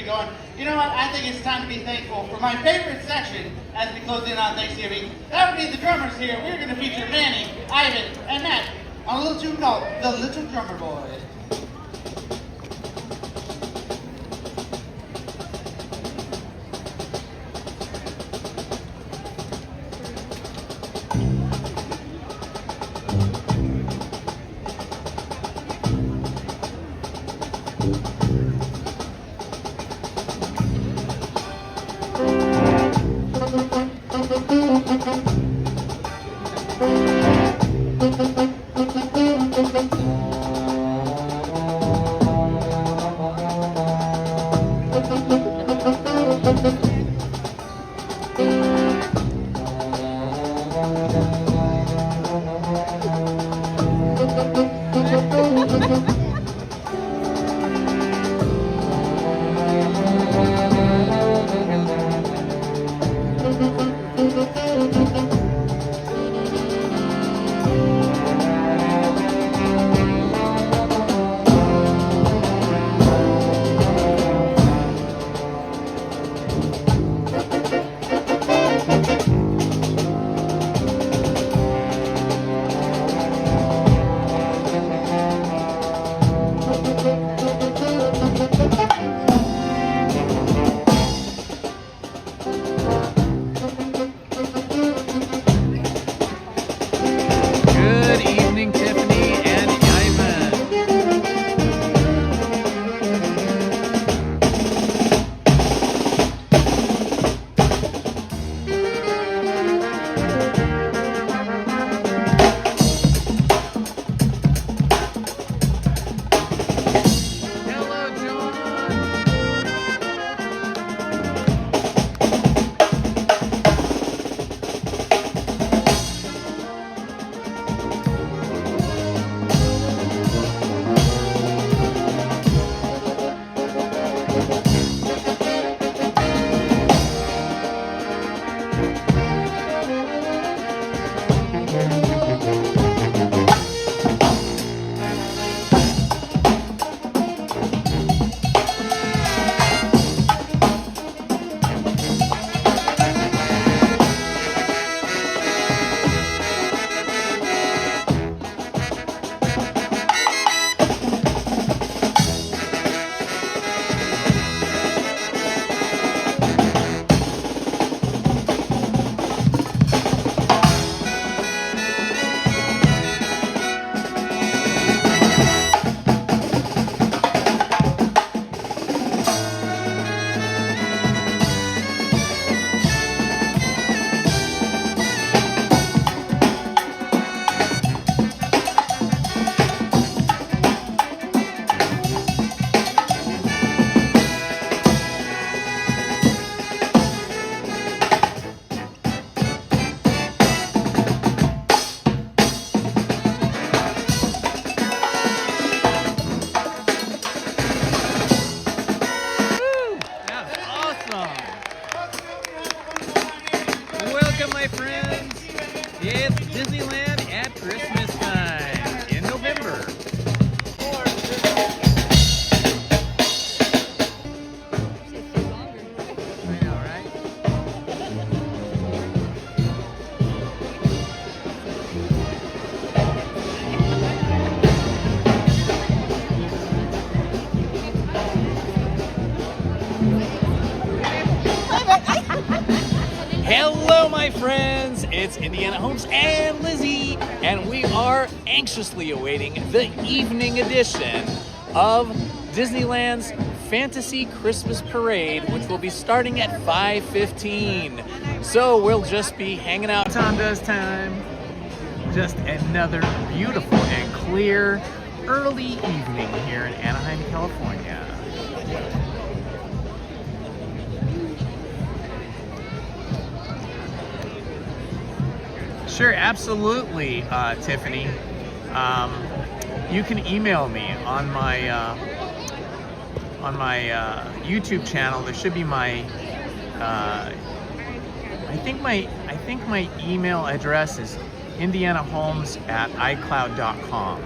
going, you know what, I think it's time to be thankful for my favorite section as we close in on Thanksgiving. That would be the drummers here. We're going to feature Manny, Ivan, and Matt on a little tune called The Little Drummer Boy. Welcome, my friends. It's Disneyland at Christmas time in November. I know, right? Hello, my friends. It's Indiana Holmes and Lizzie, and we are anxiously awaiting the evening edition of Disneyland's Fantasy Christmas Parade, which will be starting at 5:15. So we'll just be hanging out. Tom does time. Just another beautiful and clear early evening here in Anaheim, California. Sure, absolutely, Tiffany. You can email me on my YouTube channel. There should be my I think my email address is indianaholmes@icloud.com.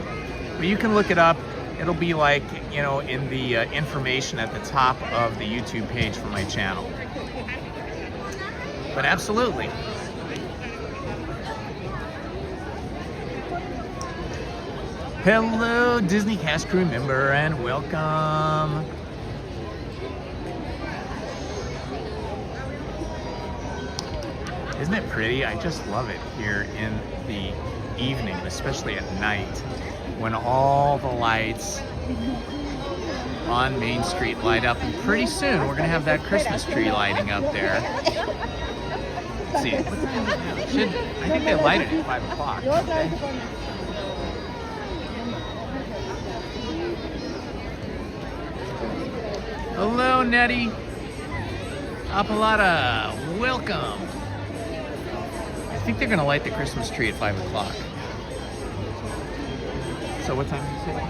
But you can look it up. it'll be like, you know, in the information at the top of the YouTube page for my channel. But absolutely. Hello, Disney cast crew member, and welcome. Isn't it pretty? I just love it here in the evening, especially at night, when all the lights on Main Street light up. And pretty soon we're gonna have that Christmas tree lighting up there. Let's see, what time is it now? I think they light it at 5 o'clock. Okay. Hello, Nettie. Appalata, welcome. I think they're gonna light the Christmas tree at 5 o'clock. So what time did you say?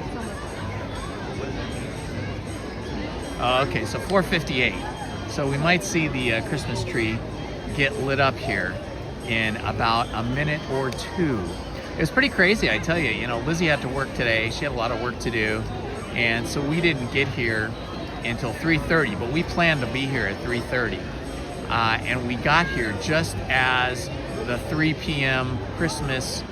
Oh, okay, so 4:58. So we might see the Christmas tree get lit up here in about a minute or two. It was pretty crazy, I tell you. You know, Lizzie had to work today. She had a lot of work to do. And so we didn't get here until 3:30, but we planned to be here at 3:30. And we got here just as the 3 p.m. Christmas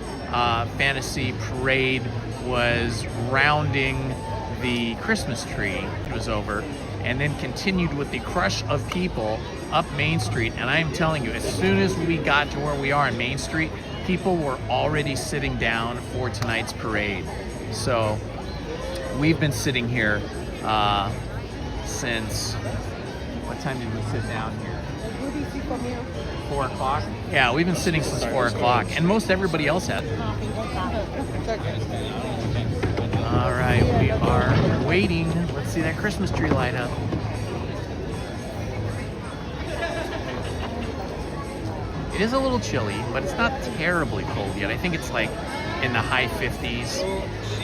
fantasy parade was rounding the Christmas tree. It was over, and then continued with the crush of people up Main Street. And I am telling you, as soon as we got to where we are on Main Street, people were already sitting down for tonight's parade. So we've been sitting here since, what time did we sit down here? 4 o'clock? Yeah, we've been sitting since 4 o'clock, and most everybody else had. All right, we are waiting. Let's see that Christmas tree light up. It is a little chilly, but it's not terribly cold yet. I think it's like in the high 50s,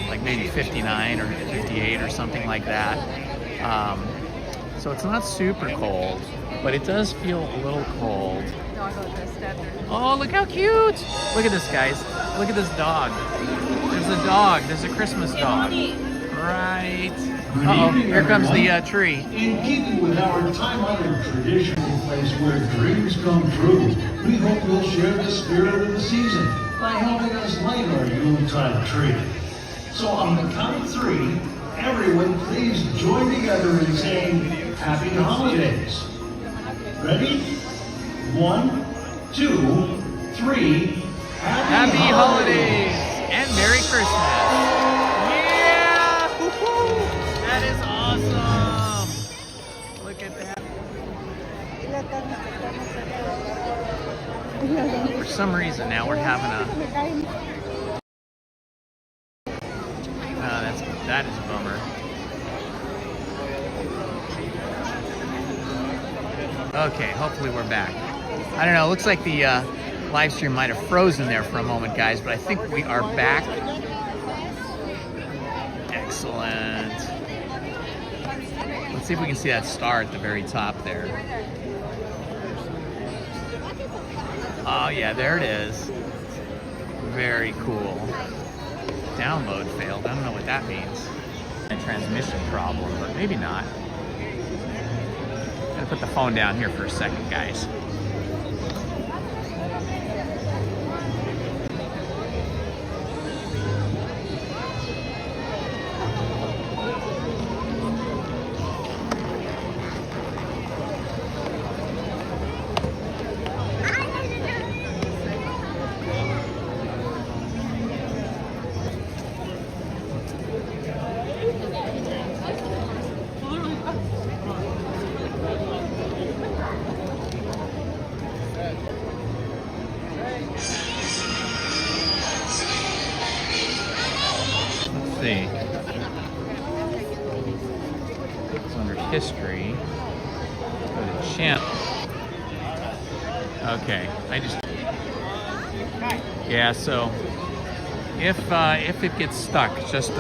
like maybe 59 or 58 or something like that. So it's not super cold, but it does feel a little cold. Oh, look how cute! Look at this, guys. Look at this dog. There's a dog. There's a Christmas dog. Right. Uh-oh, here comes the tree. In keeping with our time-honored traditional place where dreams come true, we hope you'll share the spirit of the season by helping us light our Yuletide tree. So on the count of 3, everyone please join together in saying Happy Holidays. Ready? 1, 2, 3. Happy holidays and Merry Christmas. Yeah! Woo-hoo! That is awesome. Look at that. For some reason now we're having a... that is a bummer. Okay, hopefully we're back. I don't know, it looks like the live stream might have frozen there for a moment, guys, but I think we are back. Excellent. Let's see if we can see that star at the very top there. Oh yeah, there it is. Very cool. Download failed. I don't know what that means. A transmission problem, but maybe not. I'm gonna put the phone down here for a second, guys. See. It's under history. Go to channel. Okay, yeah, so if it gets stuck, just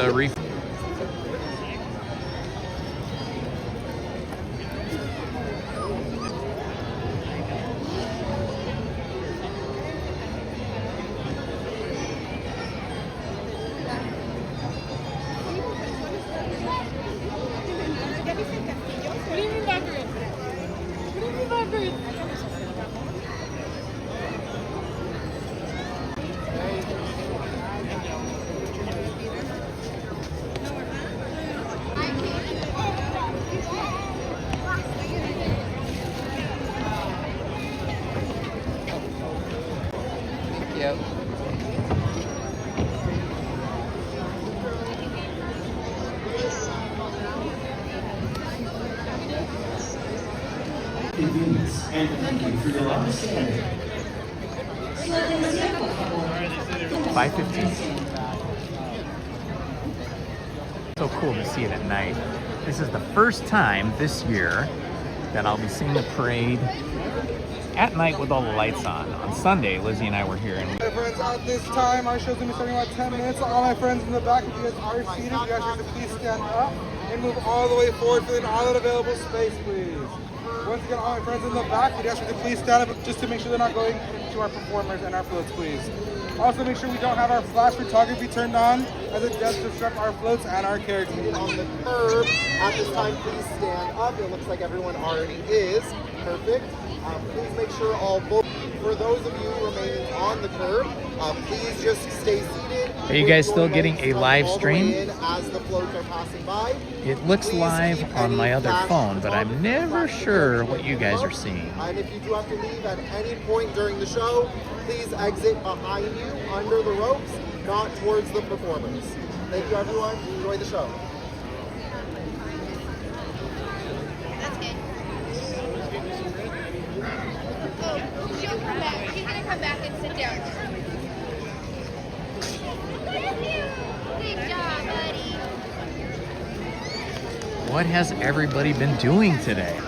Yep. Convenience, and thank you for your understanding. 5:15. So cool to see it at night. This is the first time this year that I'll be seeing the parade at night with all the lights on. On Sunday, Lizzie and I were here and My friends, at this time, our show's gonna be starting in about 10 minutes. All my friends in the back, if you guys are seated, you guys have to please stand up and move all the way forward, filling all that available space, please. Once again, all my friends in the back, we ask you to please stand up just to make sure they're not going to our performers and our floats, please. Also, make sure we don't have our flash photography turned on, as it does disrupt our floats and our characters. On the curb, at this time, please stand up. It looks like everyone already is. Perfect. Please make sure all for those of you remaining on the curb, please just stay seated. Are you guys still getting a live stream? As the floats are passing by. It looks live on my other phone, but I'm never sure what you guys are seeing. And if you do have to leave at any point during the show, please exit behind you under the ropes, not towards the performers. Thank you, everyone. Enjoy the show. That's good. Oh, she'll come back. She's gonna come back and sit down. Good job, buddy. What has everybody been doing today?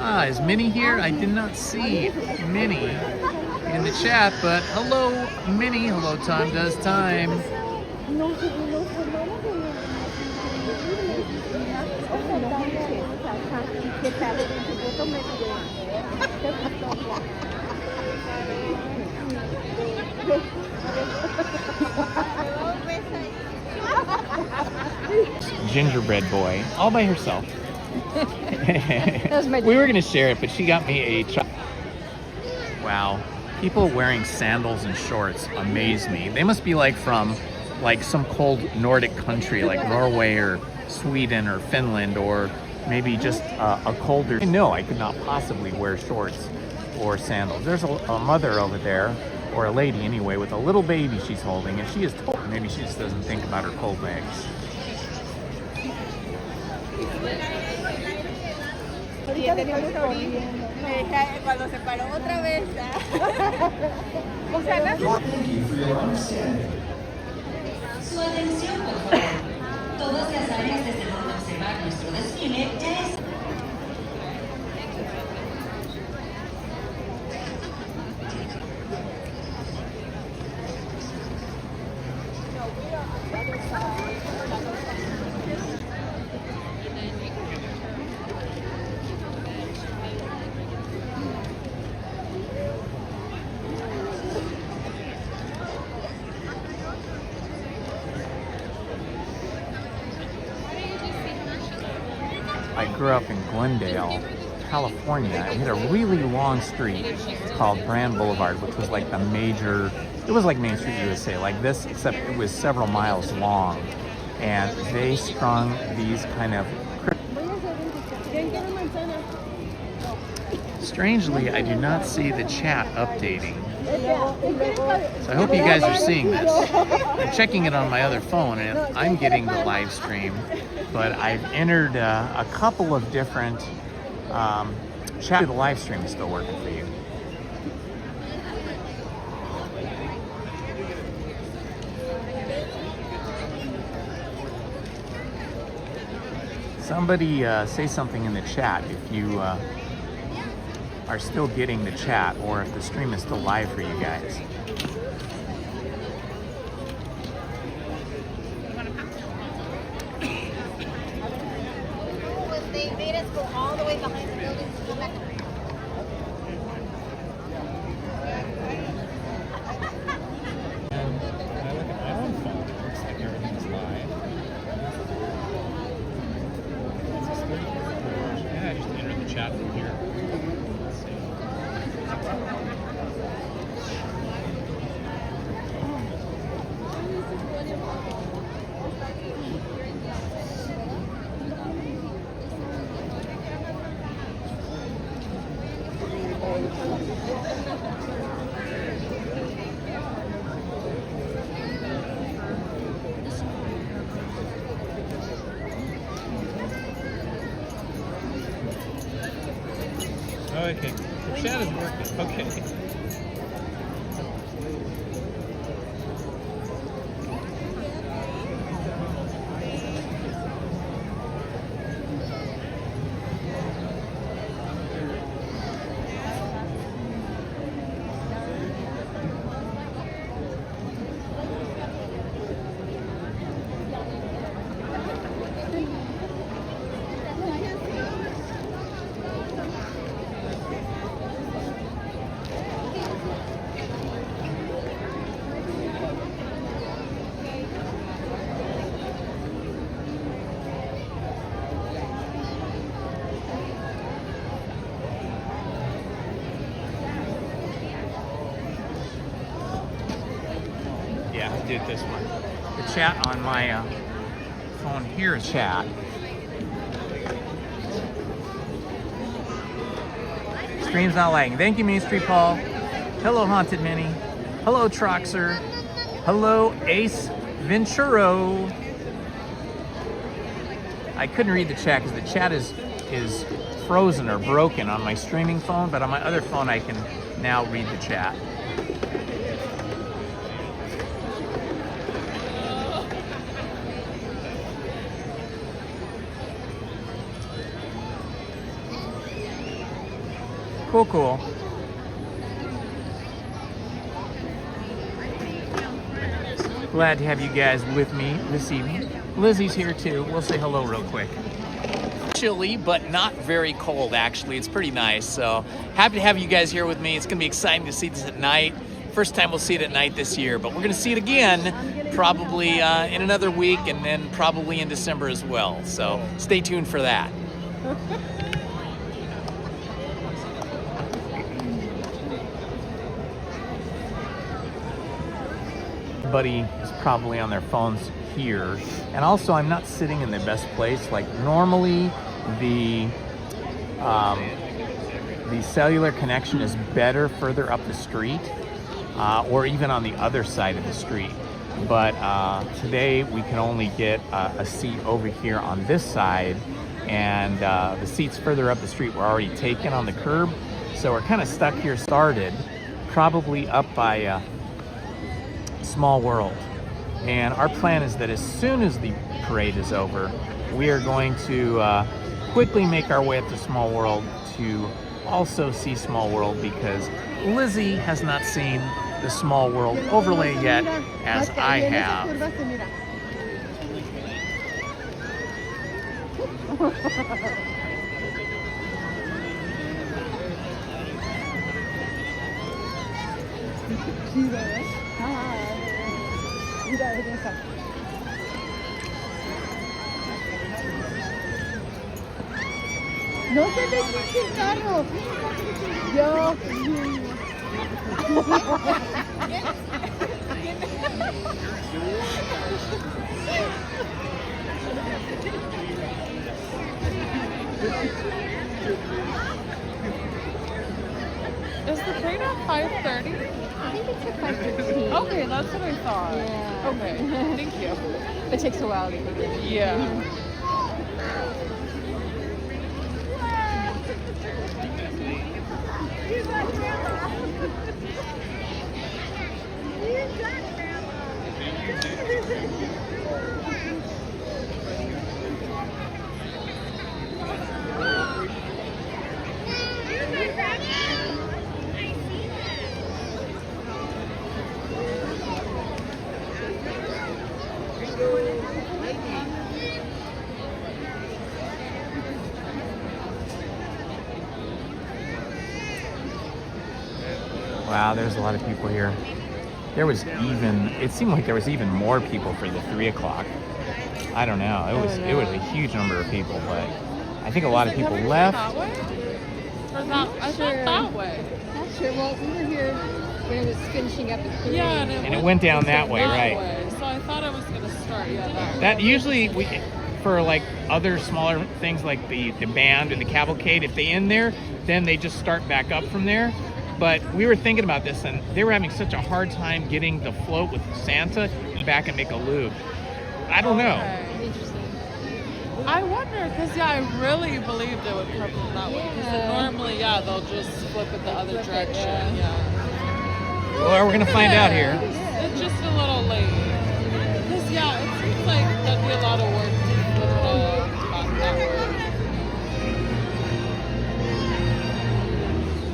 Ah, is Minnie here? I did not see Minnie in the chat, but hello, Minnie. Hello, Time Does Time. Gingerbread boy, all by herself. We were gonna share it, but she got me a Wow, people wearing sandals and shorts amaze me. They must be like from like some cold Nordic country like Norway or Sweden or Finland, or maybe just a colder. No, I could not possibly wear shorts or sandals. There's a mother over there, or a lady anyway, with a little baby she's holding, and she is told maybe she just doesn't think about her cold legs. Cuando se paró otra vez. Thank you for your understanding. Su atención, por favor. Todas las áreas desde donde observar nuestro desfile ya es... I grew up in Glendale, California. We had a really long street called Brand Boulevard, which was like the major, it was like Main Street USA, like this, except it was several miles long. And they strung these kind of... Strangely, I do not see the chat updating. So I hope you guys are seeing this. I'm checking it on my other phone, and I'm getting the live stream, but I've entered a couple of different chat. The live stream is still working for you. Somebody say something in the chat if you are still getting the chat, or if the stream is still live for you guys. They made us go all the way behind the building to go back. When I look at my own phone, it looks like everything's live. chat from here. Let's see. Okay, the chat is working. Okay. Yeah, I did this one. The chat on my phone here is chat. Stream's not lagging. Thank you, Main Street Paul. Hello, Haunted Minnie. Hello, Troxer. Hello, Ace Venturo. I couldn't read the chat because the chat is frozen or broken on my streaming phone, but on my other phone I can now read the chat. Cool, cool. Glad to have you guys with me this evening. Lizzie's here too. We'll say hello real quick. Chilly, but not very cold actually. It's pretty nice. So happy to have you guys here with me. It's gonna be exciting to see this at night. First time we'll see it at night this year, but we're gonna see it again probably in another week and then probably in December as well. So stay tuned for that. Everybody is probably on their phones here, and also I'm not sitting in the best place. Like normally the cellular connection is better further up the street or even on the other side of the street, but today we can only get a seat over here on this side, and the seats further up the street were already taken on the curb, so we're kind of stuck here. Started probably up by Small World, and our plan is that as soon as the parade is over, we are going to quickly make our way up to Small World to also see Small World, because Lizzie has not seen the Small World overlay yet, as I have. No se me quite el carro. Dios mío. Is the train at 5:30? I think it's at 5:15. Okay, that's what I thought. Yeah. Okay, thank you. It takes a while to get there. Yeah. Wow, there's a lot of people here. There was even, it seemed like there was even more people for the 3 o'clock. I don't know. It was a huge number of people, but I think a lot of people left. Or that, I thought that way. Not sure. Well, we were here when it was finishing up the cruise. Yeah, And it went down that way, right? So I thought it was going to start, that way. That usually, for like other smaller things like the band and the cavalcade, if they end there, then they just start back up from there. But we were thinking about this, and they were having such a hard time getting the float with Santa back and make a loop. I don't know. Interesting. I wonder, because I really believed it would come from that way. Because normally, they'll just flip it the other direction. Yeah. Well, we're gonna find out here. It's just a little late. Because it seems like that'd be a lot of work to flip it back that way.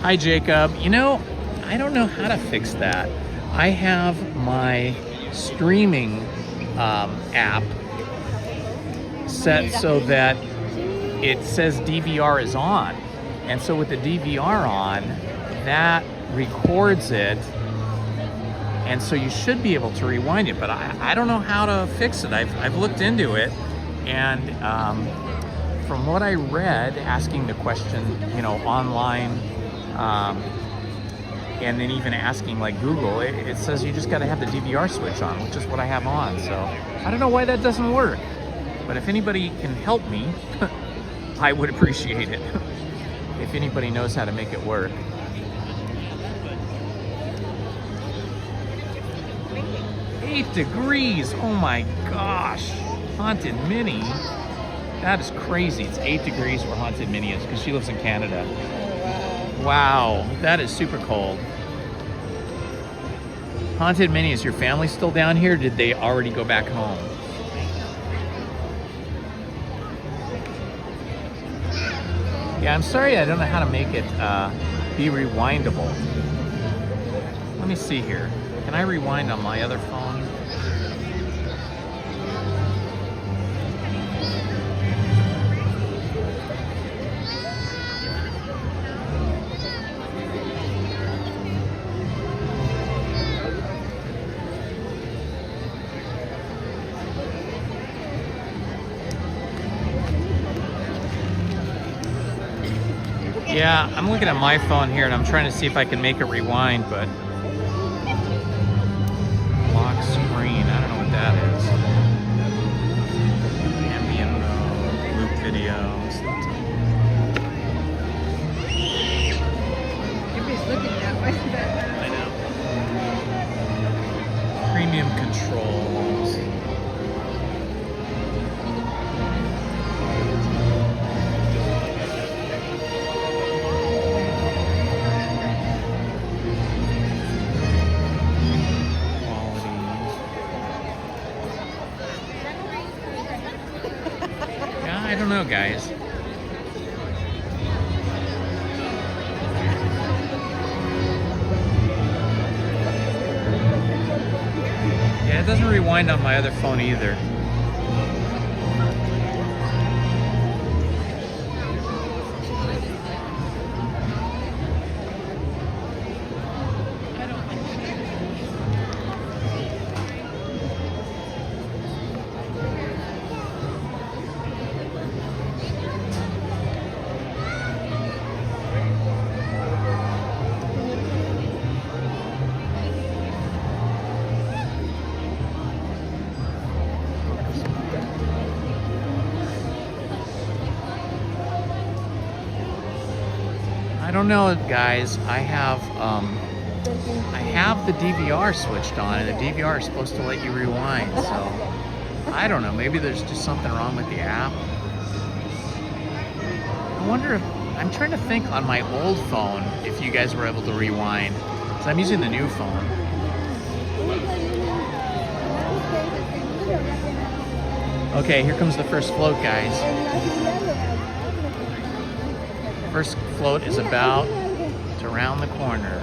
Hi, Jacob. You know, I don't know how to fix that. I have my streaming app set so that it says DVR is on. And so with the DVR on, that records it. And so you should be able to rewind it, but I don't know how to fix it. I've looked into it, and from what I read, asking the question, online, and then even asking like Google, it says you just got to have the DVR switch on, which is what I have on. So I don't know why that doesn't work, but if anybody can help me, I would appreciate it. If anybody knows how to make it work. 8 degrees, oh my gosh. Haunted Minnie, that is crazy. It's 8 degrees where Haunted Minnie is, because she lives in Canada. Wow, that is super cold. Haunted Minnie, is your family still down here? Or did they already go back home? Yeah, I'm sorry I don't know how to make it be rewindable. Let me see here. Can I rewind on my other phone? Yeah, I'm looking at my phone here and I'm trying to see if I can make it rewind, but lock screen, I don't know what that is. Ambient mode, loop videos. Everybody's looking that way. I know. Premium controls. I don't know, guys. Yeah, it doesn't rewind on my other phone either. I don't know, guys. I have the DVR switched on, and the DVR is supposed to let you rewind. So I don't know. Maybe there's just something wrong with the app. I wonder if I'm trying to think on my old phone if you guys were able to rewind, because I'm using the new phone. Okay, here comes the first float, guys. First float is about to round the corner.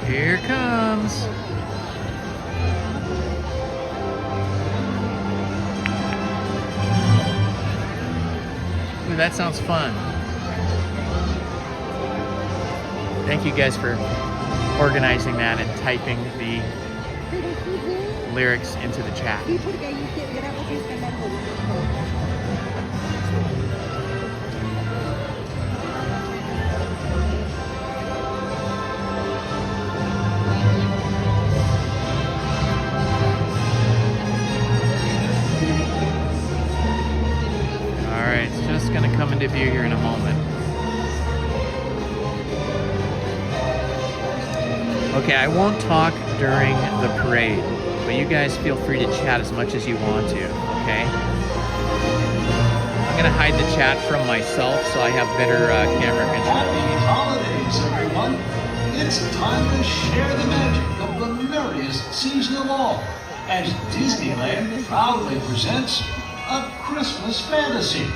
Here it comes. Ooh, that sounds fun. Thank you guys for organizing that and typing the lyrics into the chat. Alright, it's just going to come into view here in a moment. Okay, I won't talk during the parade, but you guys feel free to chat as much as you want to, okay? I'm gonna hide the chat from myself so I have better camera control. Happy holidays, everyone! It's time to share the magic of the merriest season of all, as Disneyland proudly presents A Christmas Fantasy.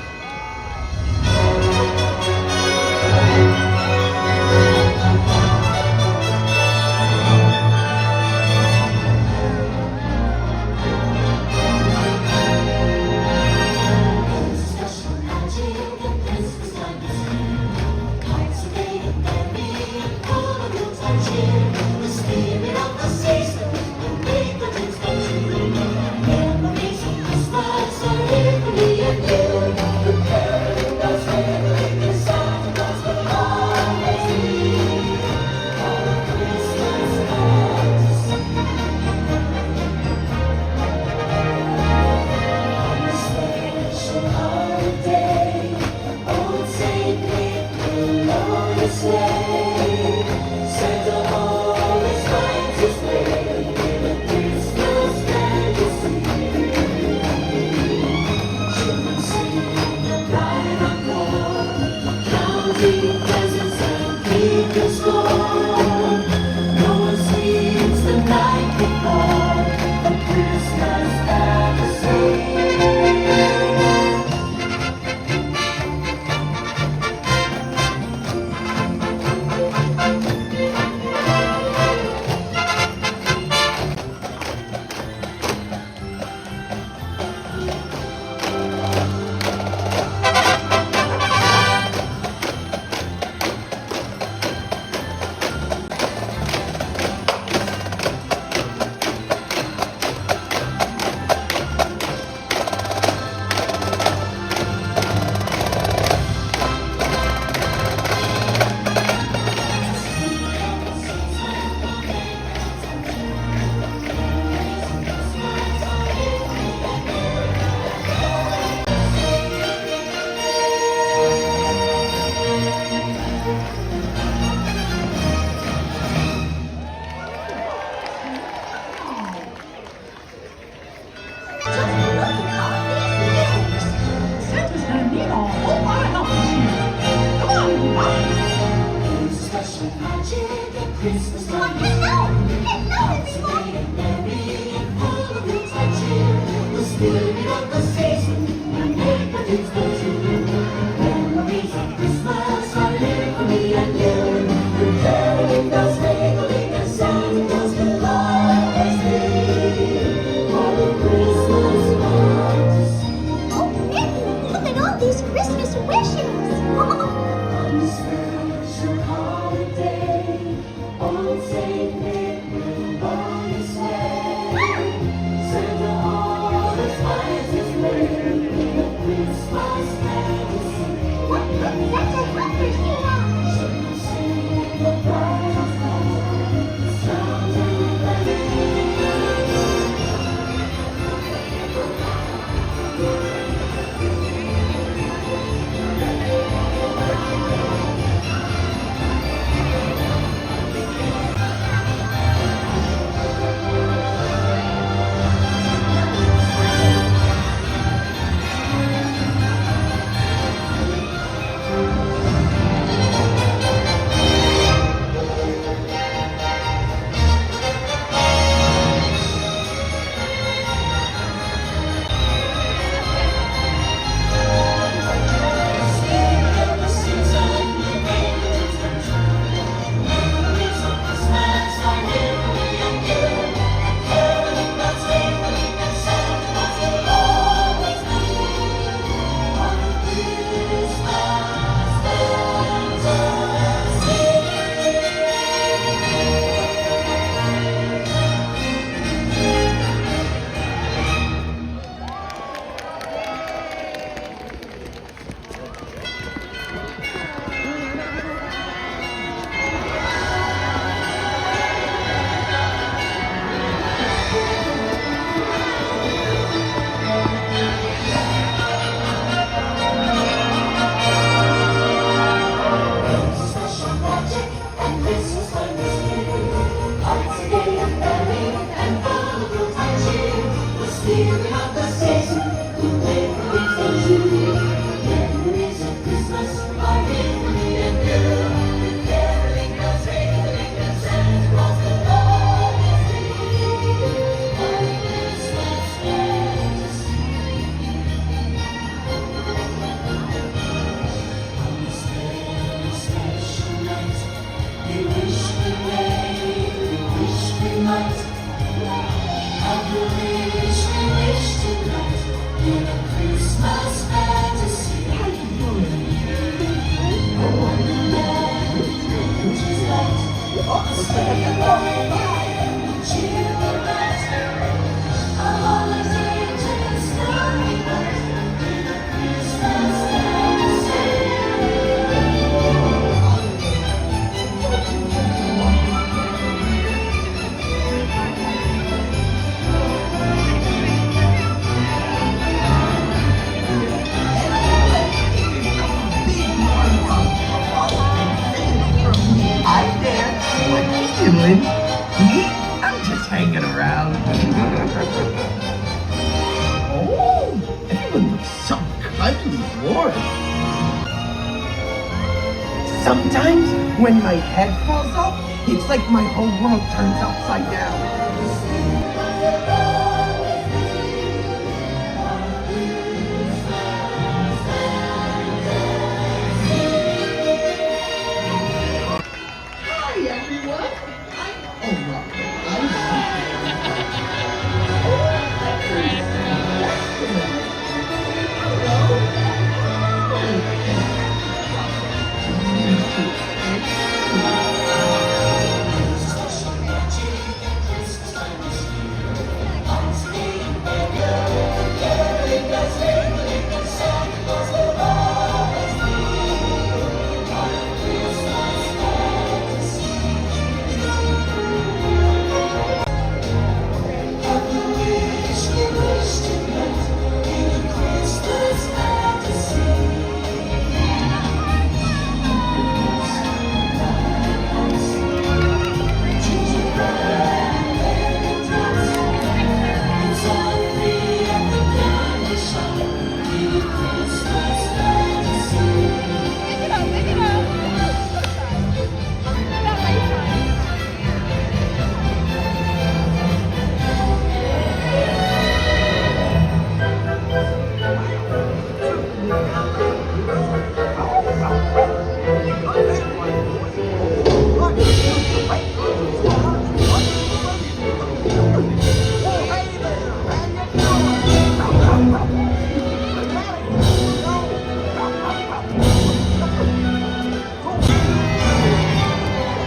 Say Hi there. What you doing? I'm just hanging around. Oh, everyone looks so cuddly warm. Sometimes when my head falls off, it's like my whole world turns upside down. Hi everyone.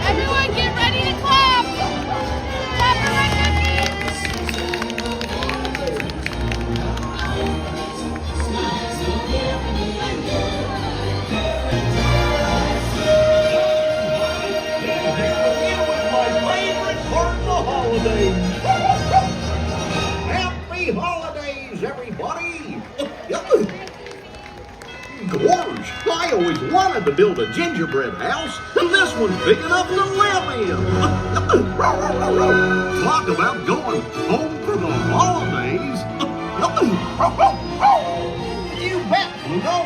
Everyone get ready to clap! Clap for my cookies! Happy holidays, everybody! Gorge, I always wanted to build a gingerbread house, and this one's big enough to live in. Talk about going home for the holidays. You bet, Pluto.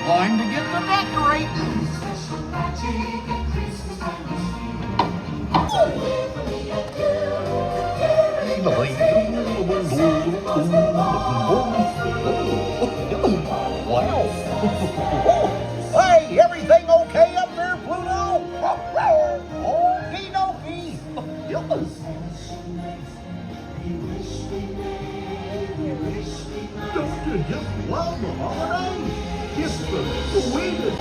Time to get the decorating. Wow. Hey, everything okay up there, Pluto? Okie dokie. Don't you just love the holidays? It's the sweetest.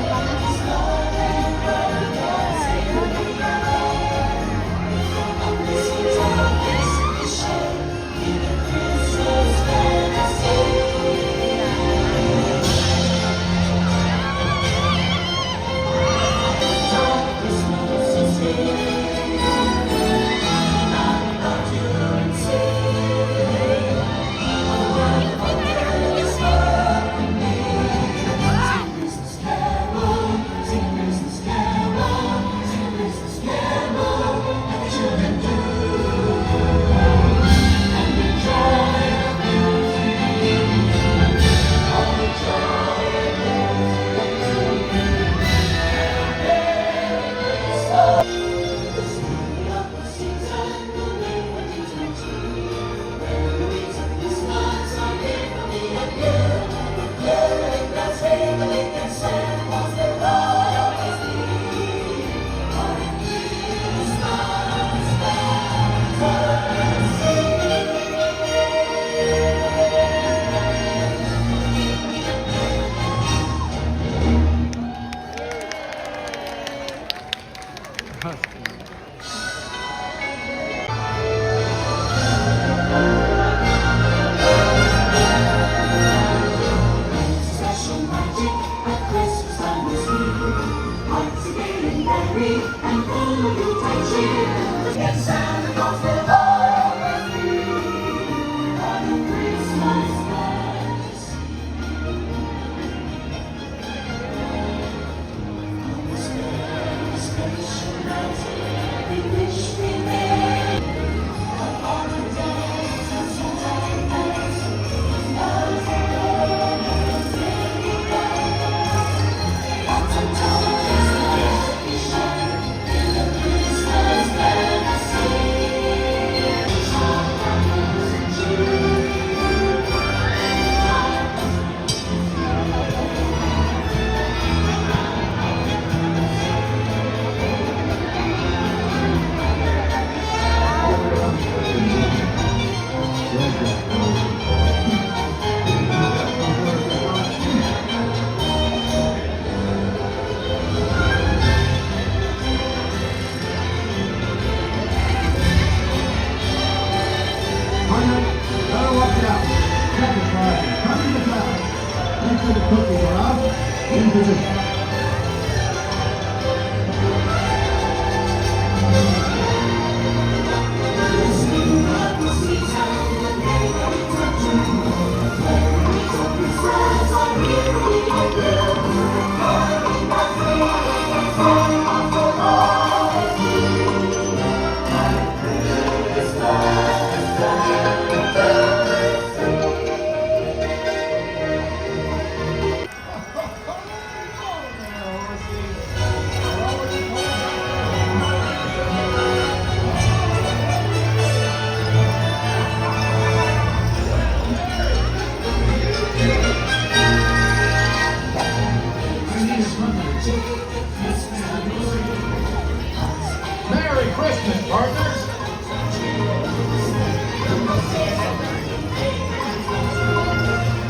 Merry Christmas, partners!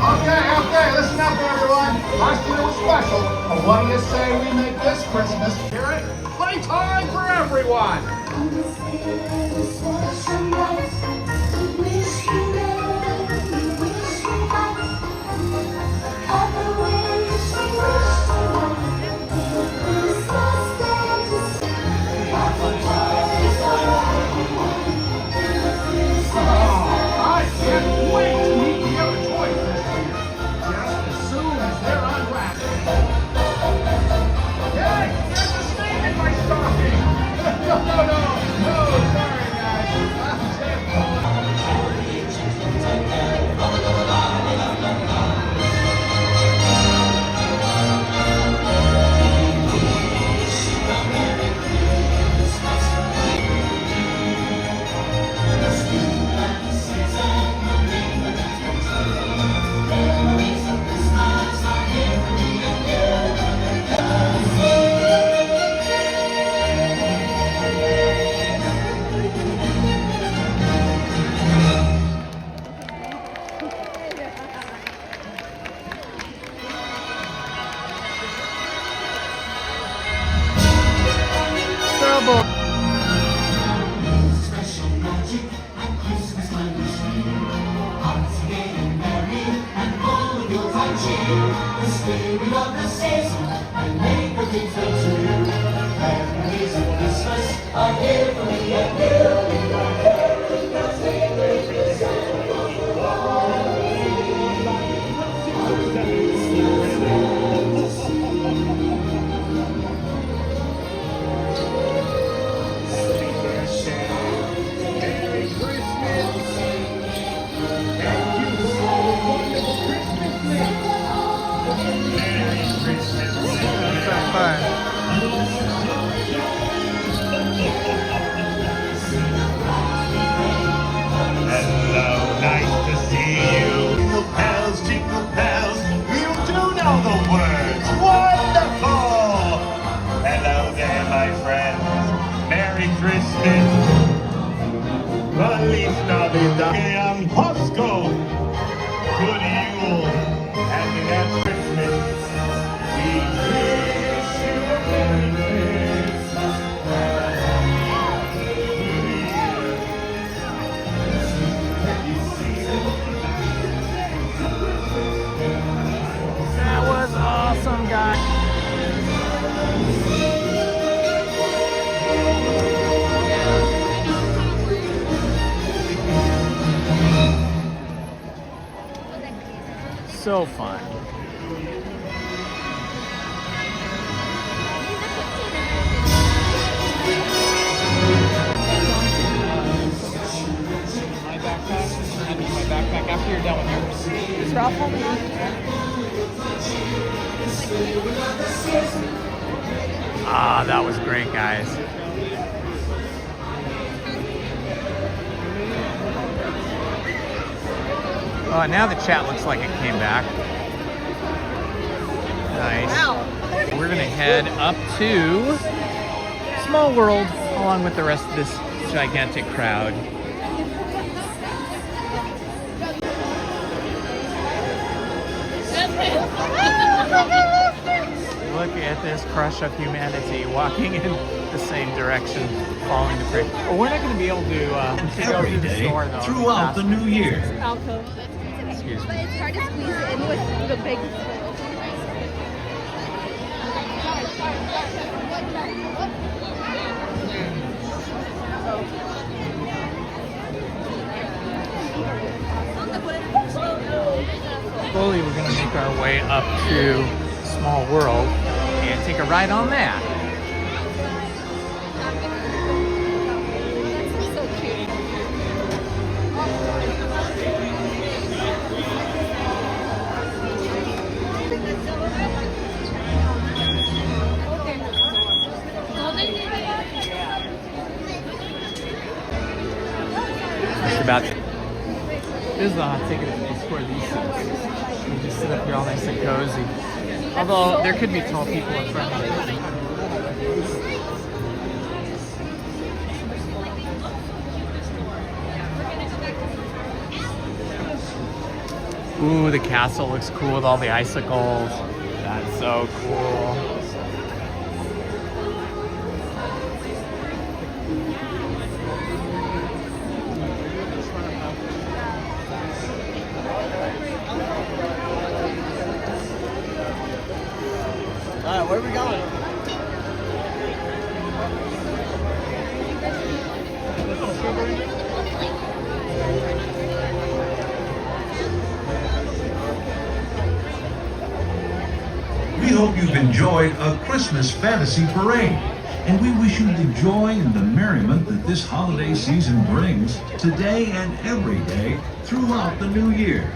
Okay, listen up everyone. Last year was special, but what do you say we make this Christmas? Hear it? Playtime for everyone! I can't wait to meet the other toys this year. Just as soon as they're unwrapped. Hey, there's a snake in my stocking! No, sorry guys. Hello, nice to see you. Jingle bells, you do know the words. Wonderful! Hello there, my friends. Merry Christmas. Feliz Navidad. Young Hosco. Good Yule. Happy Christmas. We wish you a Merry Christmas and a Happy New Year. That was awesome, guys. So fun. My backpack. I need my backpack after you're done with yours. Is Ralph home? Ah, that was great, guys. Oh, now the chat looks like it came back. Nice. Wow. We're gonna head up to Small World along with the rest of this gigantic crowd. Look at this crush of humanity walking in the same direction, following the parade. Well, we're not going to be able to go Every to the day store, though. throughout the new year. Alcove. Excuse But me. it's hard to squeeze it in with the big. Slowly, we're going to make our way up to Small World and take a ride on that. So cute. Just about. This is the hot ticket if they score these seats. You just sit up here all nice and cozy. Although there could be tall people in front of us. Ooh, the castle looks cool with all the icicles. That's so cool. Alright, where are we going? We hope you've enjoyed a Christmas fantasy parade, and we wish you the joy and the merriment that this holiday season brings today and every day throughout the new year.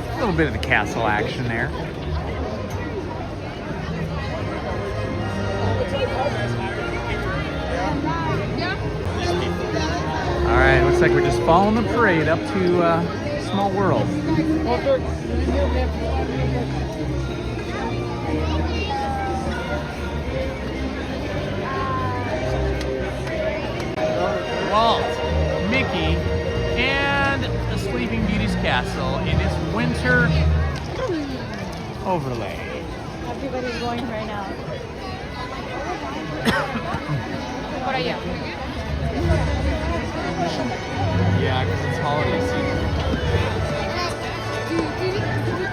A little bit of the castle action there. All right, looks like we're just following the parade up to Small World. Walt, Mickey, and the Sleeping Beauty's castle in its winter overlay. Everybody's going right now. What are you? Yeah, because it's holiday season.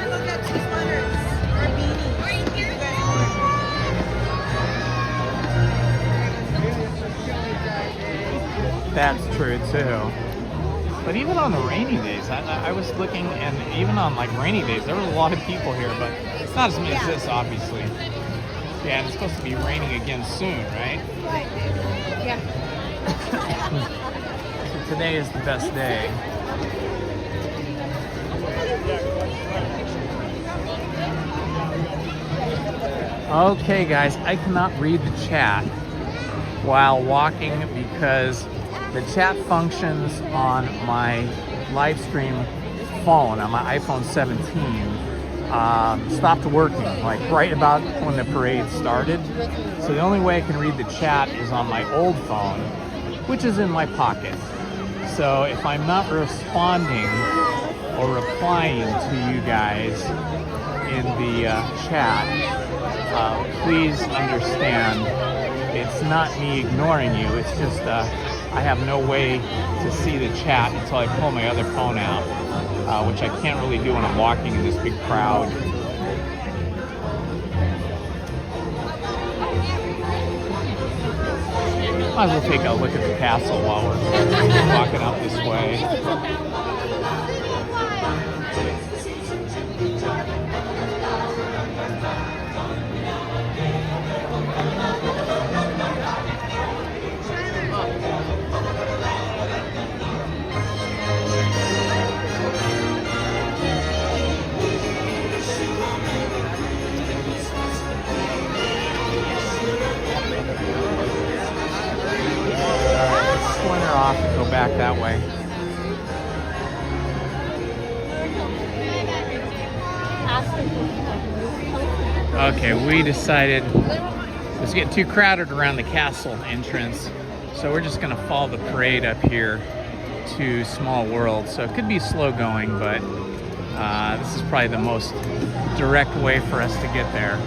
Look at two sweaters or beanies. Right here. That's true too. But even on the rainy days, I was looking, and even on like rainy days, there were a lot of people here, but it's not as many as this, obviously. Yeah, and it's supposed to be raining again soon, right? Yeah. So today is the best day. Okay, guys, I cannot read the chat while walking because the chat functions on my live stream phone, on my iPhone 17, stopped working like right about when the parade started. So the only way I can read the chat is on my old phone, which is in my pocket. So if I'm not responding or replying to you guys in the chat, please understand it's not me ignoring you. It's just I have no way to see the chat until I pull my other phone out, which I can't really do when I'm walking in this big crowd. Might as well take a look at the castle while we're walking up this way. Splinter off and go back that way. Okay, we decided it was getting too crowded around the castle entrance, so we're just gonna follow the parade up here to Small World. So it could be slow going, but this is probably the most direct way for us to get there.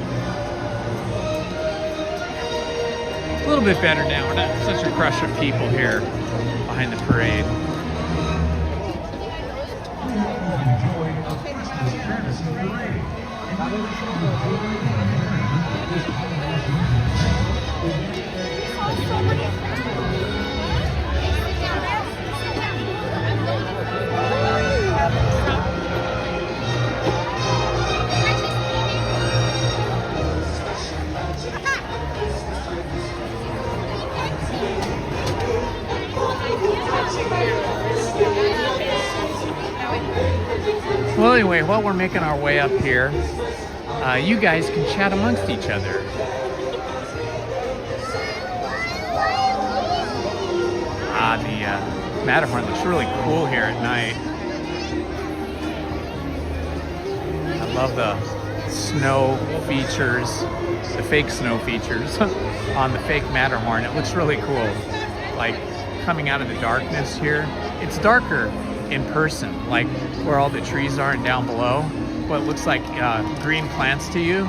A little bit better now. We're not such a crush of people here behind the parade. Well, anyway, while we're making our way up here, you guys can chat amongst each other. The Matterhorn looks really cool here at night. I love the snow features, the fake snow features on the fake Matterhorn. It looks really cool. Like coming out of the darkness here. It's darker in person, like where all the trees are and down below. What looks like green plants to you,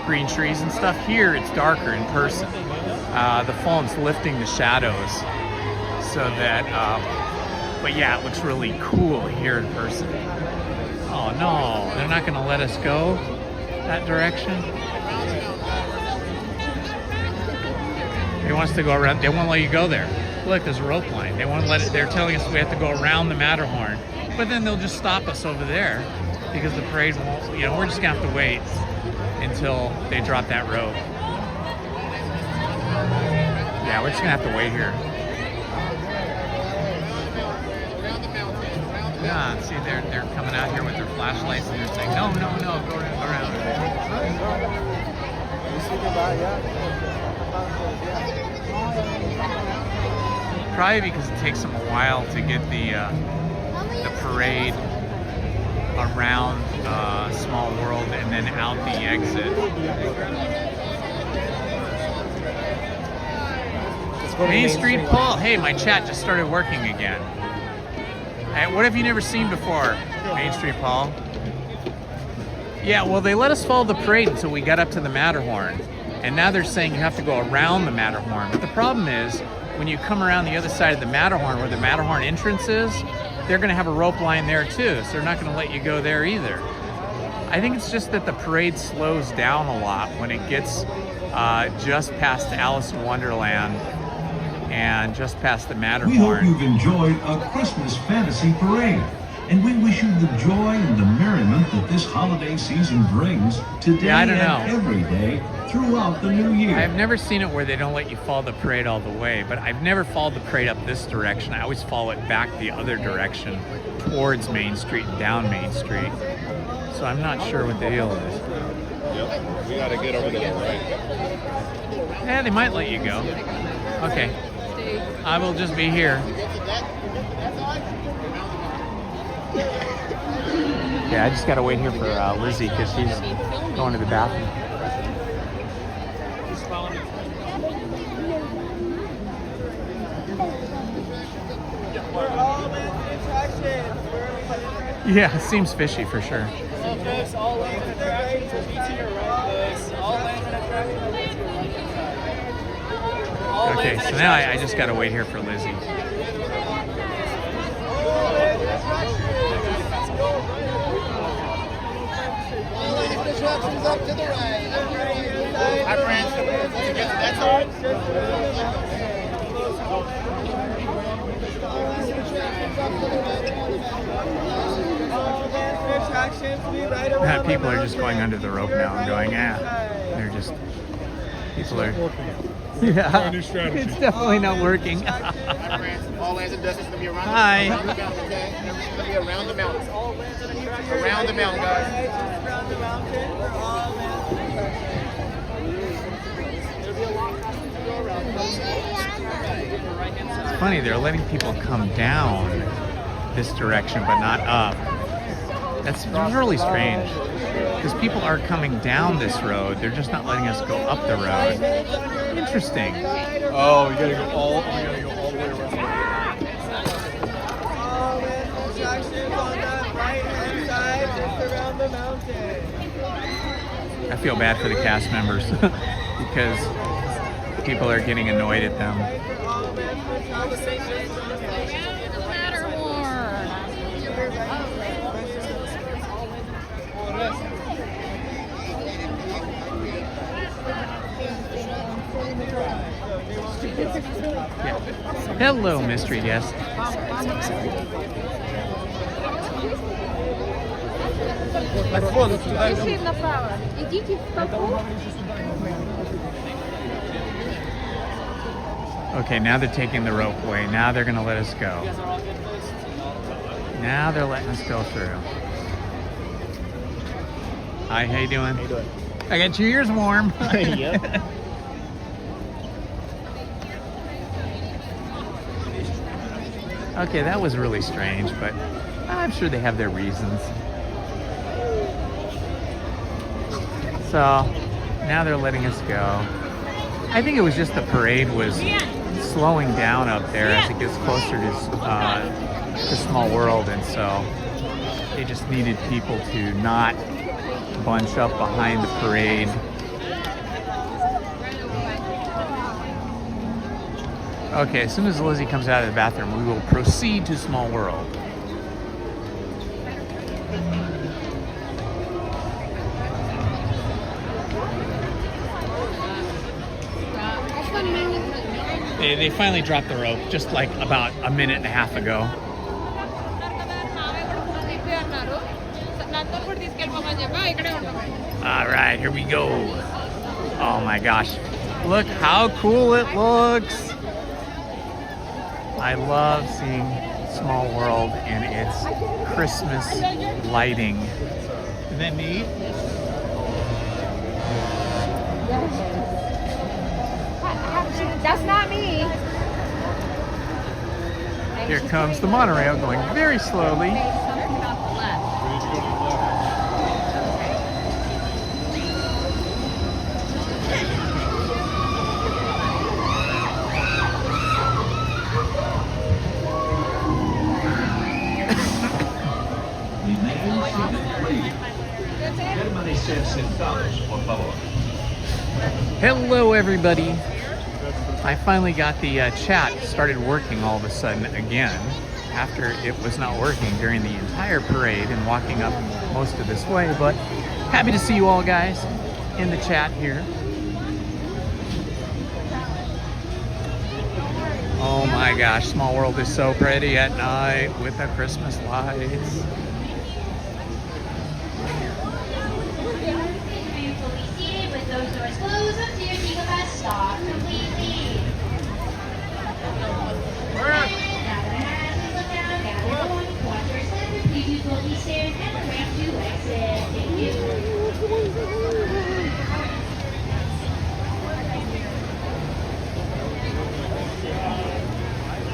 green trees and stuff. Here it's darker in person. The phone's lifting the shadows so that, but yeah, it looks really cool here in person. Oh no, they're not gonna let us go that direction. They want us to go around, they won't let you go there. Look, there's a rope line. They won't let it, they're telling us we have to go around the Matterhorn, but then they'll just stop us over there because the parade won't, you know, we're just gonna have to wait until they drop that rope. Yeah, we're just gonna have to wait here. Yeah, see, they're coming out here with their flashlights and they're saying, no, no, no, go around. Probably because it takes them a while to get the parade around Small World and then out the exit. Main Street Paul. Hey, my chat just started working again. Hey, what have you never seen before, Main Street Paul? Yeah, well, they let us follow the parade until we got up to the Matterhorn. And now they're saying you have to go around the Matterhorn. But the problem is, when you come around the other side of the Matterhorn, where the Matterhorn entrance is, they're going to have a rope line there too, so they're not going to let you go there either. I think it's just that the parade slows down a lot when it gets just past Alice in Wonderland and just past the Matterhorn. We hope you've enjoyed a Christmas fantasy parade, and we wish you the joy and the merriment that this holiday season brings today and every day throughout the new year. I've never seen it where they don't let you follow the parade all the way, but I've never followed the parade up this direction. I always follow it back the other direction towards Main Street and down Main Street. So I'm not sure what the deal is. Yep, we gotta get over there, right? Yeah, they might let you go. Okay, I will just be here. Yeah, I just gotta wait here for Lizzie because she's going to the bathroom. Yeah, it seems fishy for sure. Hello folks, all land attractions will be to your right, folks. All land attractions will be to your right. Okay, so now I just gotta wait here for Lizzie. Attractions up to the right. Hi friends, to get to that side. People are just going under the rope now and going, they're just, people are, yeah, it's definitely not working. All lands and destinations going to be around Hi. the mountain, okay? Everything's going to be around the mountain. Around the mountain, guys. Around the mountain, we're all lands and attractions. There'll be a lot to go around. It's funny, they're letting people come down this direction but not up. That's really strange, because people are coming down this road, they're just not letting us go up the road. Interesting. Oh, we gotta go all the way around. All lands and attractions on that right-hand side, just around the mountain. I feel bad for the cast members because people are getting annoyed at them. All lands and attractions. Hello, mystery guest. Пішли направо. Ідіть в толпу. Okay, now they're taking the rope away. Now they're gonna let us go. Now they're letting us go through. Hi, how you doing? How you doing? I got your ears warm. Yep. Okay, that was really strange, but I'm sure they have their reasons. So now they're letting us go. I think it was just the parade was slowing down up there as it gets closer to Small World, and so they just needed people to not bunch up behind the parade. Okay, as soon as Lizzie comes out of the bathroom, we will proceed to Small World. They finally dropped the rope just like about a minute and a half ago. All right, here we go. Oh my gosh. Look how cool it looks. I love seeing Small World and its Christmas lighting. Isn't that neat? That's not me. Here comes the monorail going very slowly. Hello, everybody. I finally got the chat started working all of a sudden again after it was not working during the entire parade and walking up most of this way, but happy to see you all guys in the chat here. Oh my gosh, Small World is so pretty at night with the Christmas lights. With those doors closed, up to your seat has stopped completely. Watch your step, the previews will be stairs and the ramp to exit. Thank you.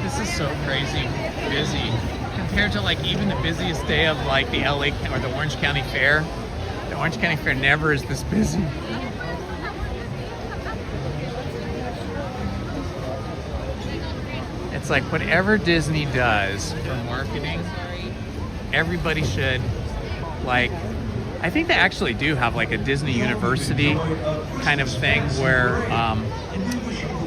This is so crazy busy compared to like even the busiest day of like the LA or the Orange County Fair. The Orange County Fair never is this busy. It's like whatever Disney does for marketing, everybody should like, I think they actually do have like a Disney University kind of thing where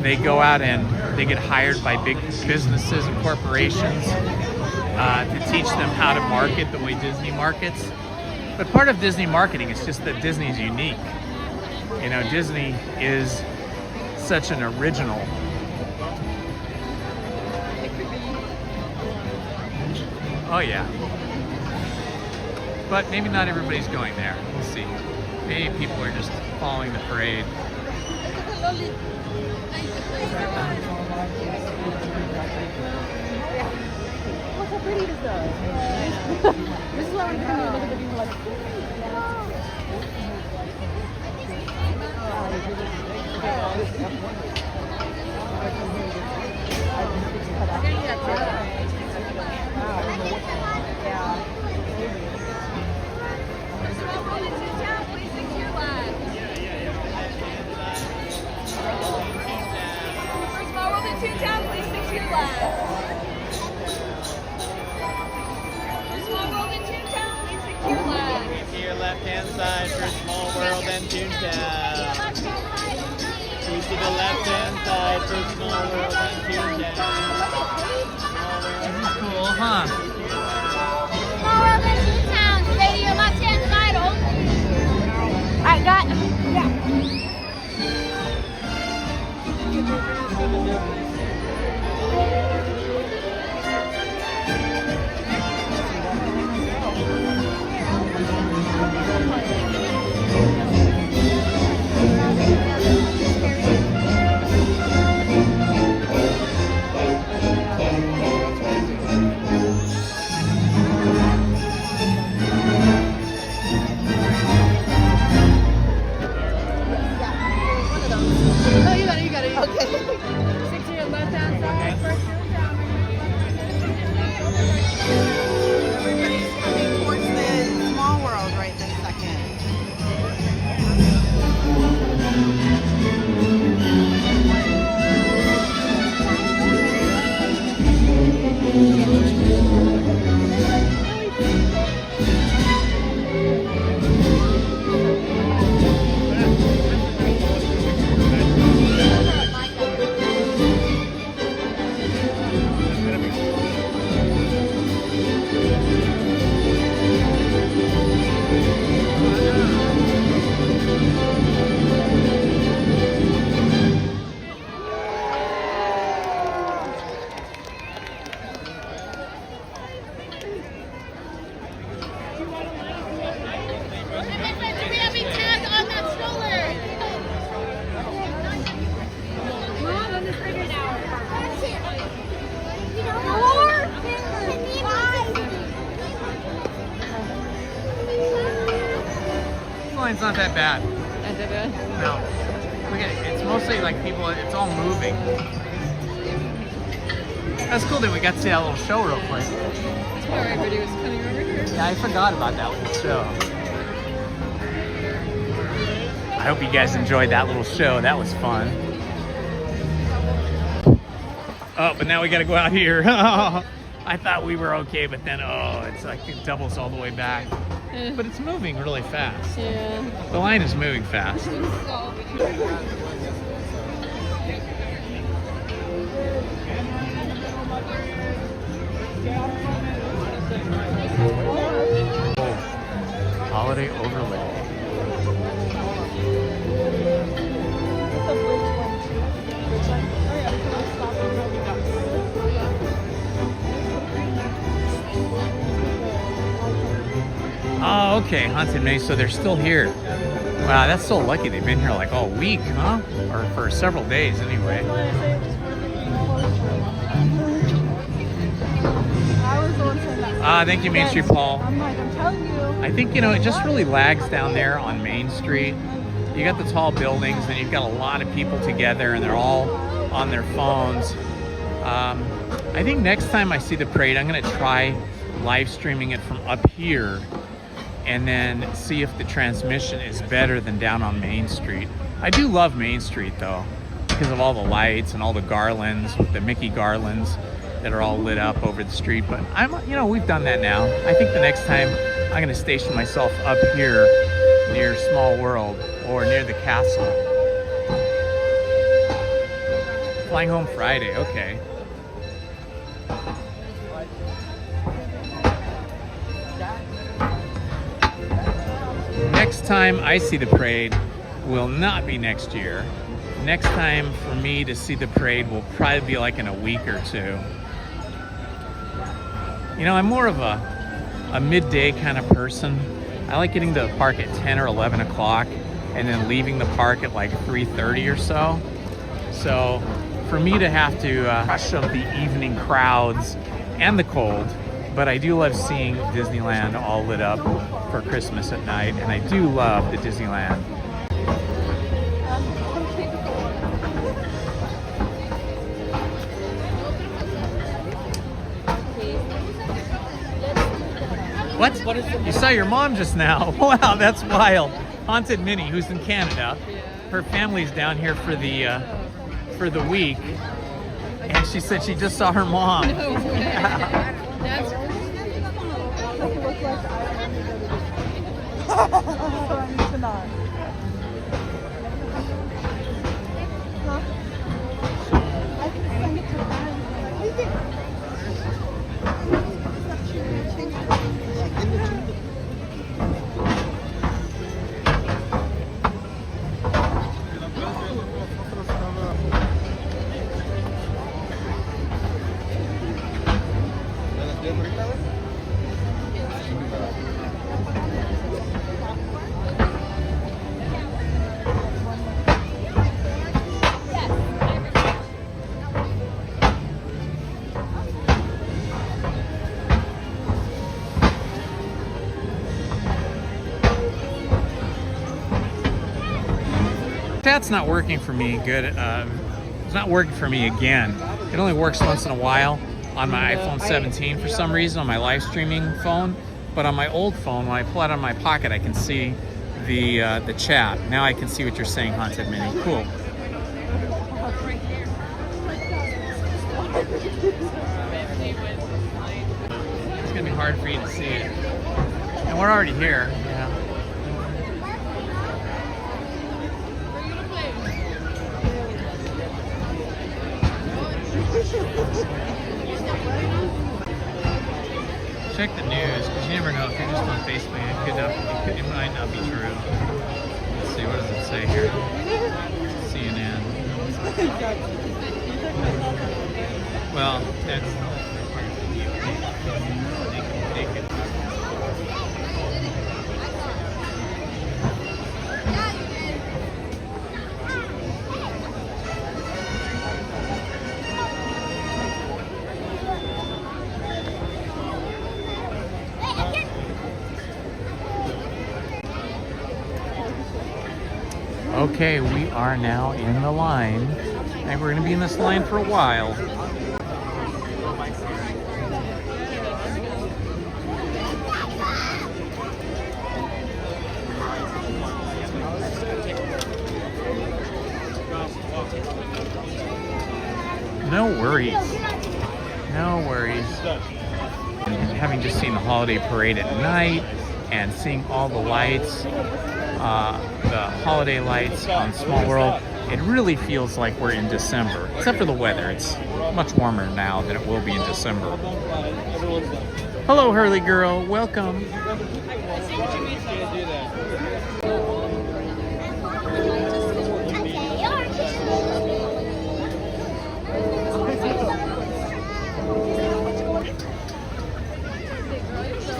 they go out and they get hired by big businesses and corporations to teach them how to market the way Disney markets. But part of Disney marketing is just that Disney's unique. You know, Disney is such an original. Oh yeah. But maybe not everybody's going there. We'll see. Maybe people are just following the parade. Look how pretty it is though. This is why when you look at the people like, To your left-hand side for Small World and Toontown. To the left-hand side for Small World and Toontown. Cool, huh? Small World and Toontown. Stay to your left-hand side only. I got. Yeah. no, you got it. Okay. 6 to your left-hand side, first down. Everybody's coming towards the Small World right this second. Line's not that bad. Is it good? No. Look at it. It's mostly like people, it's all moving. That's cool that we got to see that little show real quick. That's why everybody was coming over here. Yeah, I forgot about that little show. I hope you guys enjoyed that little show. That was fun. Oh, but now we got to go out here. I thought we were okay, but then, oh, it's like it doubles all the way back. But it's moving really fast. Yeah. The line is moving fast. Holiday overlay. Oh, okay, Haunted Maze, so they're still here. Wow, that's so lucky. They've been here like all week, huh? Or for several days anyway. Thank you, Main Street Paul. I'm telling you. I think, you know, it just really lags down there on Main Street. You got the tall buildings, and you've got a lot of people together, and they're all on their phones. I think next time I see the parade, I'm going to try live streaming it from up here and then see if the transmission is better than down on Main Street. I do love Main Street, though, because of all the lights and all the garlands, the Mickey garlands that are all lit up over the street. But we've done that now. I think the next time I'm going to station myself up here near Small World or near the castle. Flying Home Friday, okay. Next time I see the parade will not be next year. Next time for me to see the parade will probably be like in a week or two. You know, I'm more of a midday kind of person. I like getting to the park at 10 or 11 o'clock and then leaving the park at like 3:30 or so. So for me to have to rush of the evening crowds and the cold, but I do love seeing Disneyland all lit up for Christmas at night, and I do love the Disneyland. What? You saw your mom just now. Wow, that's wild. Haunted Minnie, who's in Canada. Her family's down here for the week. And she said she just saw her mom. That's I need to not. That's not working for me good. It's not working for me again. It only works once in a while on my iPhone 17 for some reason, on my live streaming phone. But on my old phone, when I pull it out of my pocket, I can see the chat. Now I can see what you're saying, Haunted Minnie. Cool. It's gonna be hard for you to see it. And we're already here. Yeah. Check the news, because you never know if you're just on Facebook. It might not be true. Let's see, what does it say here? CNN. Well, that's they could. Okay, we are now in the line, and we're going to be in this line for a while. No worries. No worries. And having just seen the holiday parade at night and seeing all the lights, the holiday lights on Small World, it really feels like we're in December, except for the weather. It's much warmer now than it will be in December. Hello, Hurley girl. Welcome.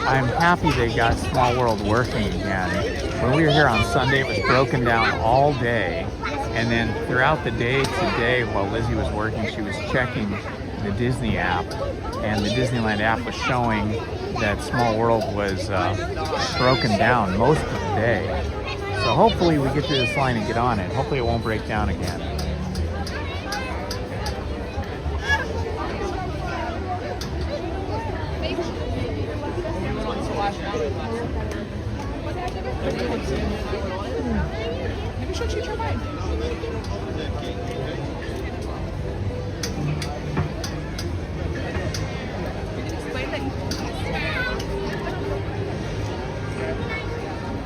I'm happy they got Small World working again. When we were here on Sunday, it was broken down all day. And then throughout the day today, while Lizzie was working, she was checking the Disney app. And the Disneyland app was showing that Small World was broken down most of the day. So hopefully we get through this line and get on it. Hopefully it won't break down again. Maybe she'll change her mind.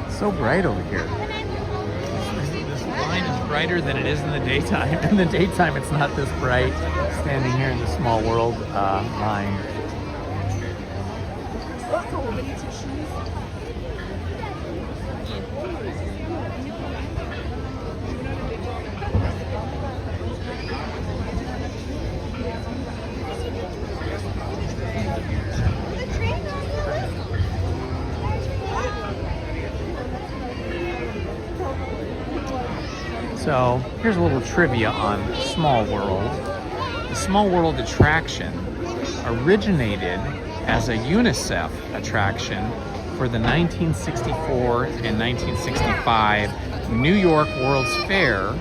So bright over here. This line is brighter than it is in the daytime. In the daytime, it's not this bright. Standing here in the Small World line. So here's a little trivia on Small World. The Small World attraction originated as a UNICEF attraction for the 1964 and 1965 New York World's Fair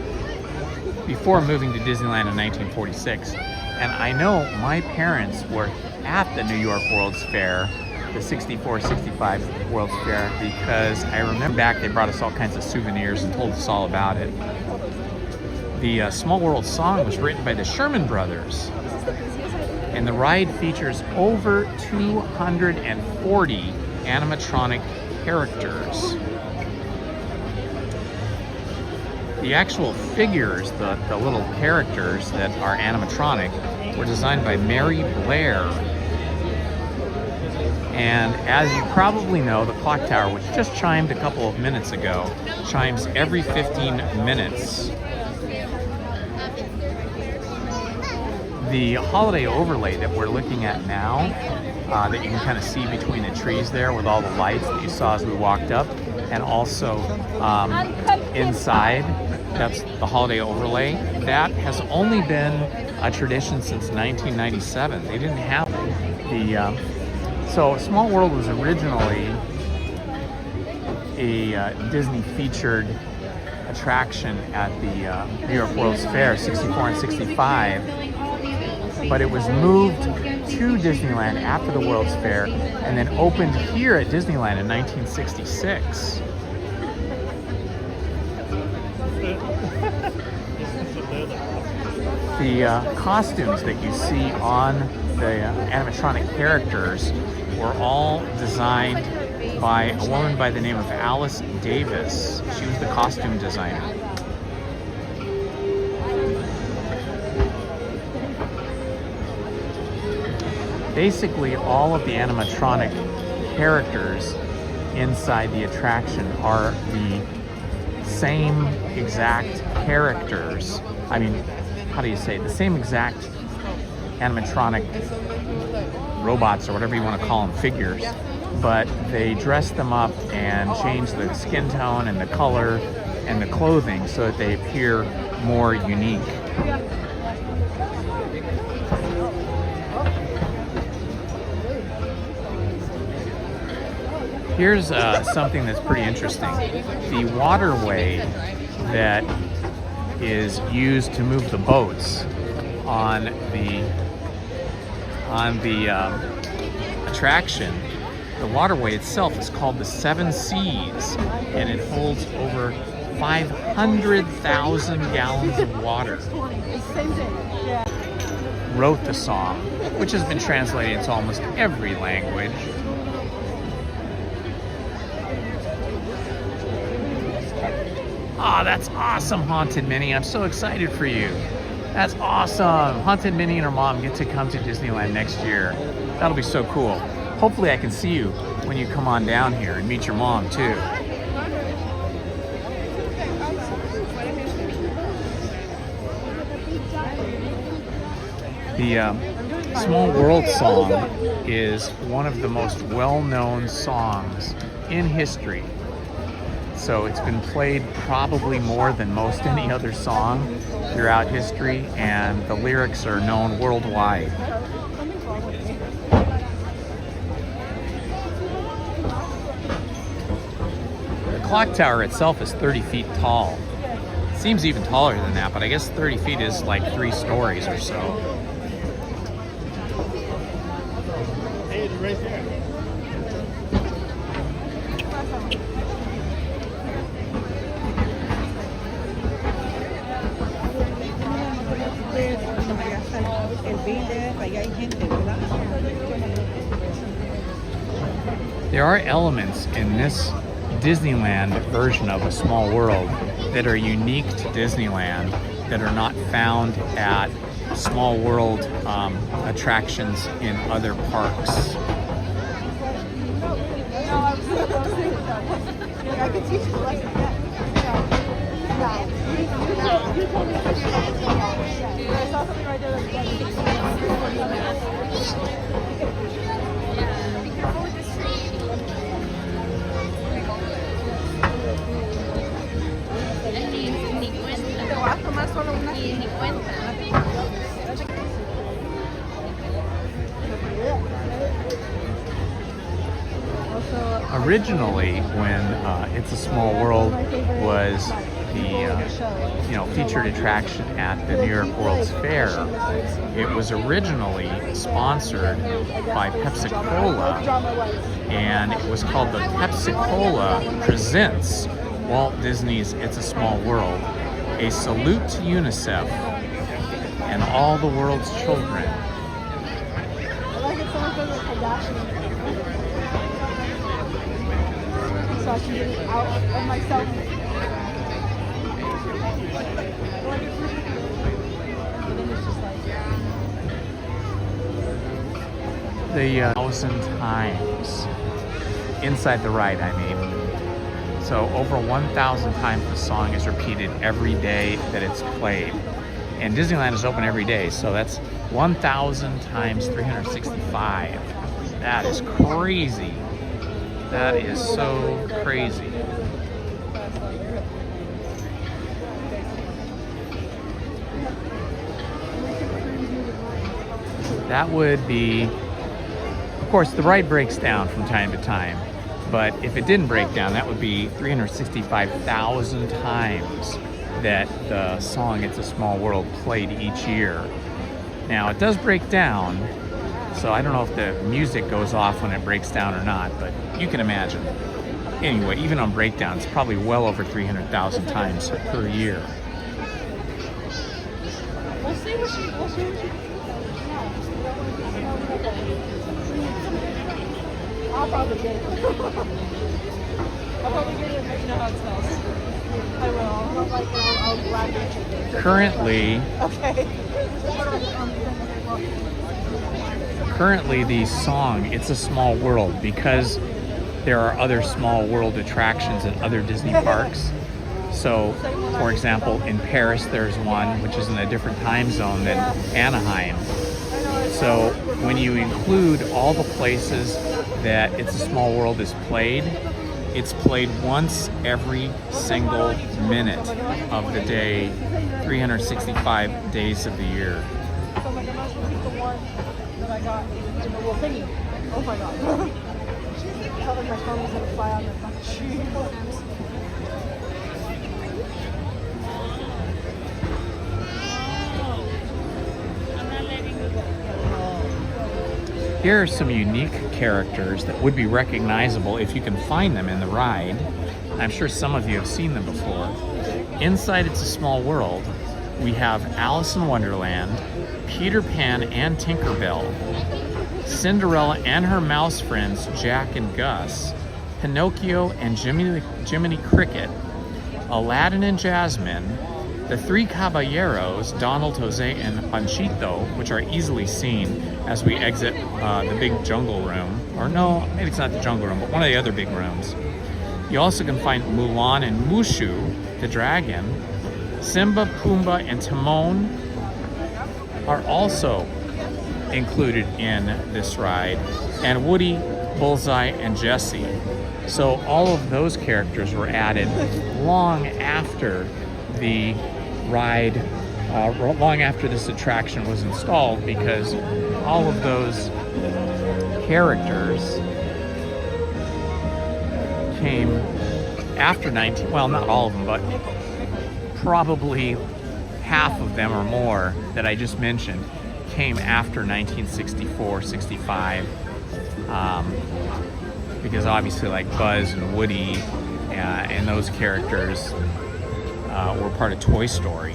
before moving to Disneyland in 1946. And I know my parents were at the New York World's Fair, the 64-65 World's Fair, because I remember back they brought us all kinds of souvenirs and told us all about it. The Small World song was written by the Sherman Brothers, and the ride features over 240 animatronic characters. The actual figures, the little characters that are animatronic, were designed by Mary Blair. And as you probably know, the clock tower, which just chimed a couple of minutes ago, chimes every 15 minutes. The holiday overlay that we're looking at now, that you can kind of see between the trees there with all the lights that you saw as we walked up, and also inside, that's the holiday overlay. That has only been a tradition since 1997. They didn't have so Small World was originally a Disney featured attraction at the New York World's Fair, 64 and 65, but it was moved to Disneyland after the World's Fair and then opened here at Disneyland in 1966. The costumes that you see on the animatronic characters were all designed by a woman by the name of Alice Davis. She was the costume designer. Basically, all of the animatronic characters inside the attraction are the same exact characters. I mean, how do you say it? The same exact animatronic robots, or whatever you want to call them, figures, but they dress them up and change the skin tone and the color and the clothing so that they appear more unique. Here's something that's pretty interesting. The waterway that is used to move the boats on the attraction, the waterway itself is called the Seven Seas, and it holds over 500,000 gallons of water. Wrote the song, which has been translated into almost every language. Oh, that's awesome, Haunted Minnie. I'm so excited for you. That's awesome. Haunted Minnie and her mom get to come to Disneyland next year. That'll be so cool. Hopefully I can see you when you come on down here and meet your mom too. The Small World song is one of the most well-known songs in history. So it's been played probably more than most any other song throughout history, and the lyrics are known worldwide. The clock tower itself is 30 feet tall. It seems even taller than that, but I guess 30 feet is like 3 stories or so. Hey, it's right there. There are elements in this Disneyland version of A Small World that are unique to Disneyland that are not found at Small World attractions in other parks. Originally, when It's a Small World was the featured attraction at the New York World's Fair, it was originally sponsored by Pepsi-Cola, and it was called the Pepsi-Cola Presents Walt Disney's It's a Small World, a salute to UNICEF and all the world's children. I like it so much better than Kardashian. So I can get it out of myself. But then it's just like... The 1,000 times inside the ride, I mean. So over 1,000 times the song is repeated every day that it's played. And Disneyland is open every day, so that's 1,000 times 365. That is crazy. That is so crazy. That would be, of course, the ride breaks down from time to time, but if it didn't break down, that would be 365,000 times that the song It's a Small World played each year. Now, it does break down, so I don't know if the music goes off when it breaks down or not, but you can imagine. Anyway, even on breakdown, it's probably well over 300,000 times per year. We'll see what she... I'll probably get it. I'll probably get it, but you know how it smells. I will. I'll grab it. Currently, Okay. currently the song It's a Small World, because there are other small world attractions at other Disney parks. So, for example, in Paris there's one which is in a different time zone than Anaheim. So when you include all the places that It's a Small World is played, it's played once every single minute of the day, 365 days of the year. So I'm like, I'm not supposed to eat the one that I got in the little thingy. Oh my god. I felt like my phone was gonna fly out of my tree. Here are some unique characters that would be recognizable if you can find them in the ride. I'm sure some of you have seen them before. Inside It's a Small World, we have Alice in Wonderland, Peter Pan and Tinkerbell, Cinderella and her mouse friends Jack and Gus, Pinocchio and Jiminy Cricket, Aladdin and Jasmine, the three caballeros, Donald, Jose, and Panchito, which are easily seen as we exit the big jungle room. Or no, maybe it's not the jungle room, but one of the other big rooms. You also can find Mulan and Mushu, the dragon. Simba, Pumbaa, and Timon are also included in this ride. And Woody, Bullseye, and Jessie. So all of those characters were added long after the ride, long after this attraction was installed, because all of those characters came after well, not all of them, but probably half of them or more that I just mentioned came after 1964, 65, because obviously like Buzz and Woody and those characters were part of Toy Story.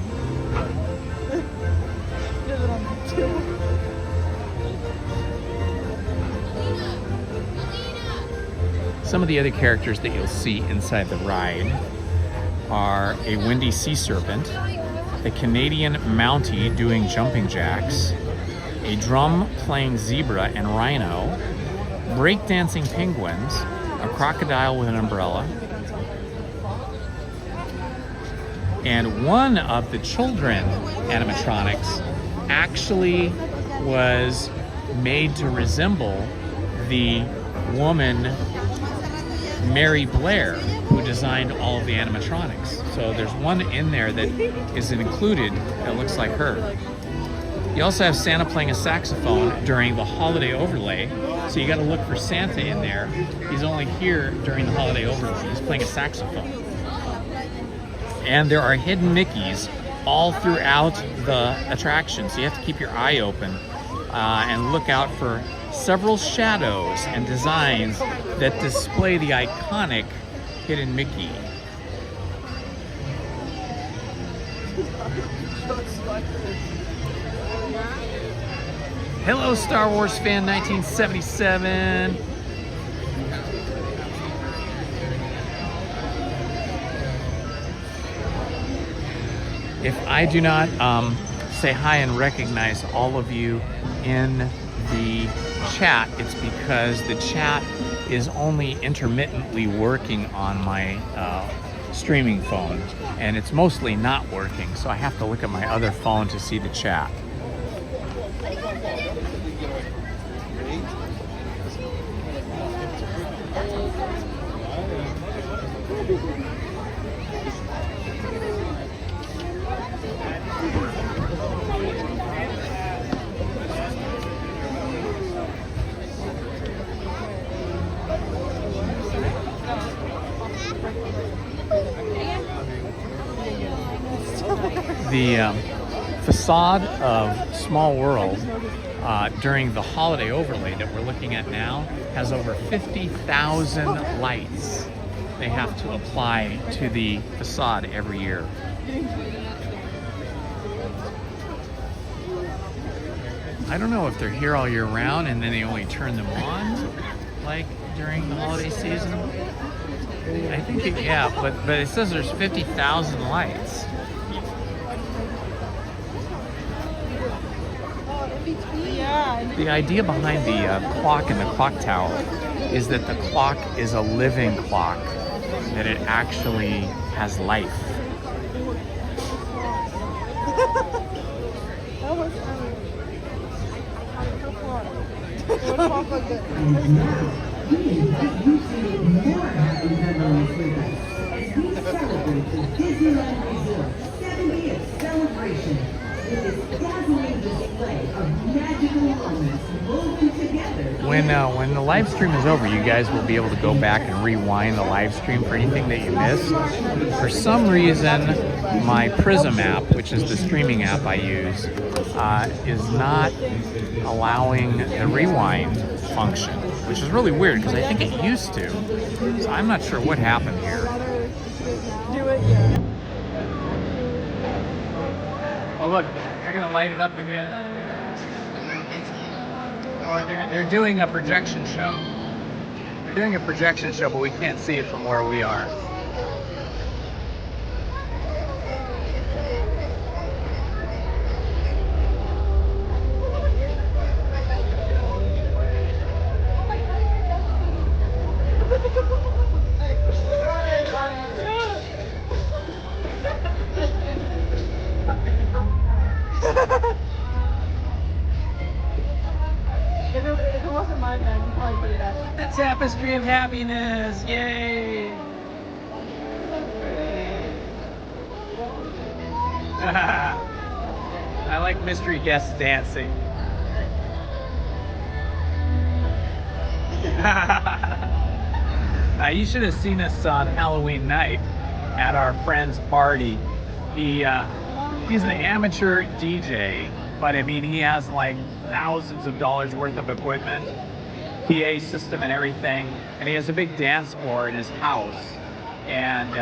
Some of the other characters that you'll see inside the ride are a windy sea serpent, a Canadian Mountie doing jumping jacks, a drum playing zebra and rhino, breakdancing penguins, a crocodile with an umbrella, and one of the children animatronics actually was made to resemble the woman Mary Blair, who designed all of the animatronics. So there's one in there that is included that looks like her. You also have Santa playing a saxophone during the holiday overlay. So you got to look for Santa in there. He's only here during the holiday overlay. He's playing a saxophone. And there are hidden Mickeys all throughout the attraction. So you have to keep your eye open and look out for several shadows and designs that display the iconic hidden Mickey. Hello, Star Wars fan 1977. If I do not say hi and recognize all of you in the chat, it's because the chat is only intermittently working on my streaming phone, and it's mostly not working, so I have to look at my other phone to see the chat. The facade of Small World during the holiday overlay that we're looking at now has over 50,000 lights they have to apply to the facade every year. I don't know if they're here all year round and then they only turn them on like during the holiday season. I think yeah, but it says there's 50,000 lights. The idea behind the clock in the clock tower is that the clock is a living clock, that it actually has life. When the live stream is over, you guys will be able to go back and rewind the live stream for anything that you missed. For some reason, my Prism app, which is the streaming app I use, is not allowing the rewind function, which is really weird because I think it used to. So I'm not sure what happened here. Oh look, they're gonna light it up again. Or they're doing a projection show. They're doing a projection show, but we can't see it from where we are. If it wasn't my bag, you'd probably put it up. The tapestry of happiness, yay! I like mystery guests dancing. You should have seen us on Halloween night at our friend's party. He's an amateur DJ, but I mean, he has like thousands of dollars worth of equipment, PA system and everything, and he has a big dance floor in his house. And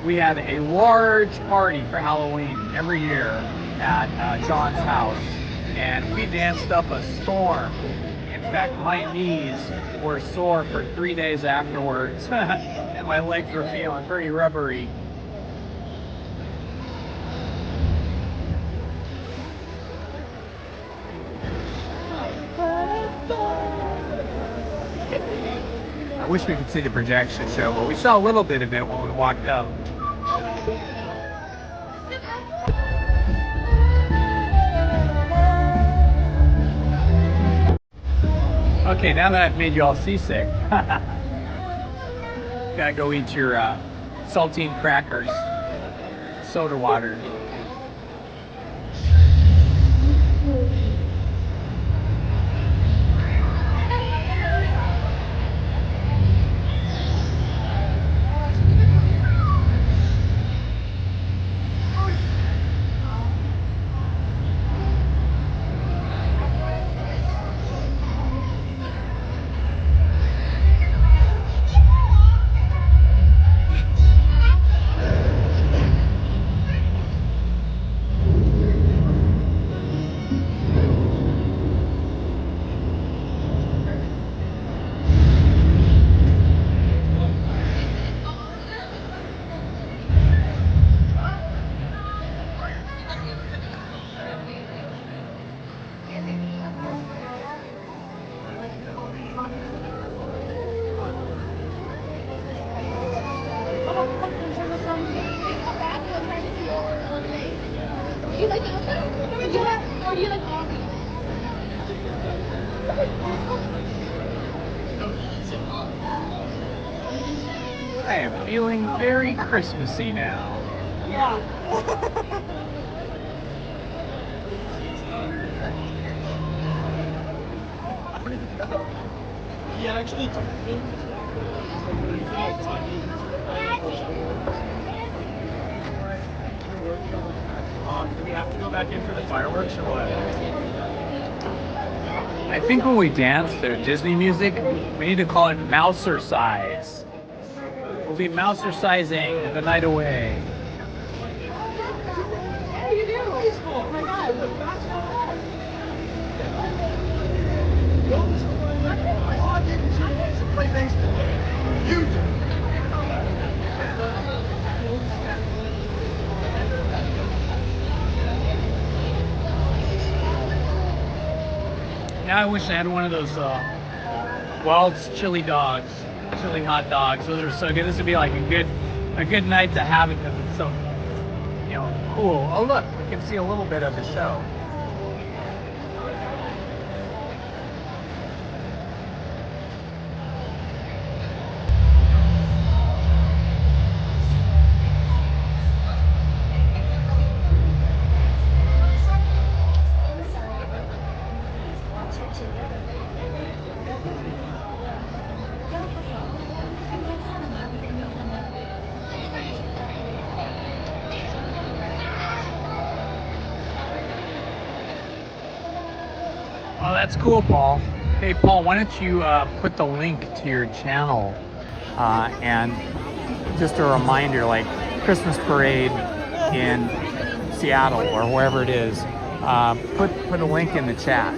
we had a large party for Halloween every year at John's house, and we danced up a storm. In fact, my knees were sore for 3 days afterwards, and my legs were feeling pretty rubbery. I wish we could see the projection show, but we saw a little bit of it when we walked up. Okay, now that I've made you all seasick, gotta go eat your saltine crackers, soda water. I am feeling very Christmassy now. He actually took me. Do we have to go back in for the fireworks or what? I think when we dance to Disney music, we need to call it mousercise. We'll be mousercising the night away. Yeah, you do. Oh my God. Now I wish I had one of those Wild's chili dogs, chili hot dogs. Those are so good. This would be like a good night to have it because it's so, cool. Oh look, we can see a little bit of the show. Oh, that's cool, Paul. Hey, Paul, why don't you put the link to your channel and just a reminder, like Christmas parade in Seattle or wherever it is, put a link in the chat.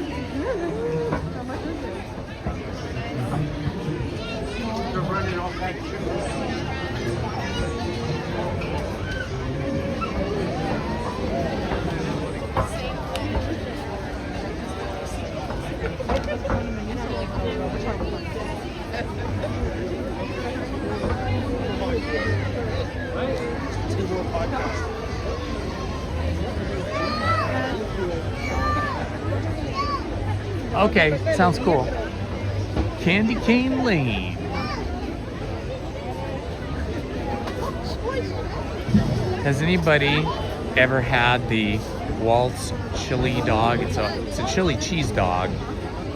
Okay, sounds cool. Candy Cane Lane. Has anybody ever had the Walt's chili dog? It's a chili cheese dog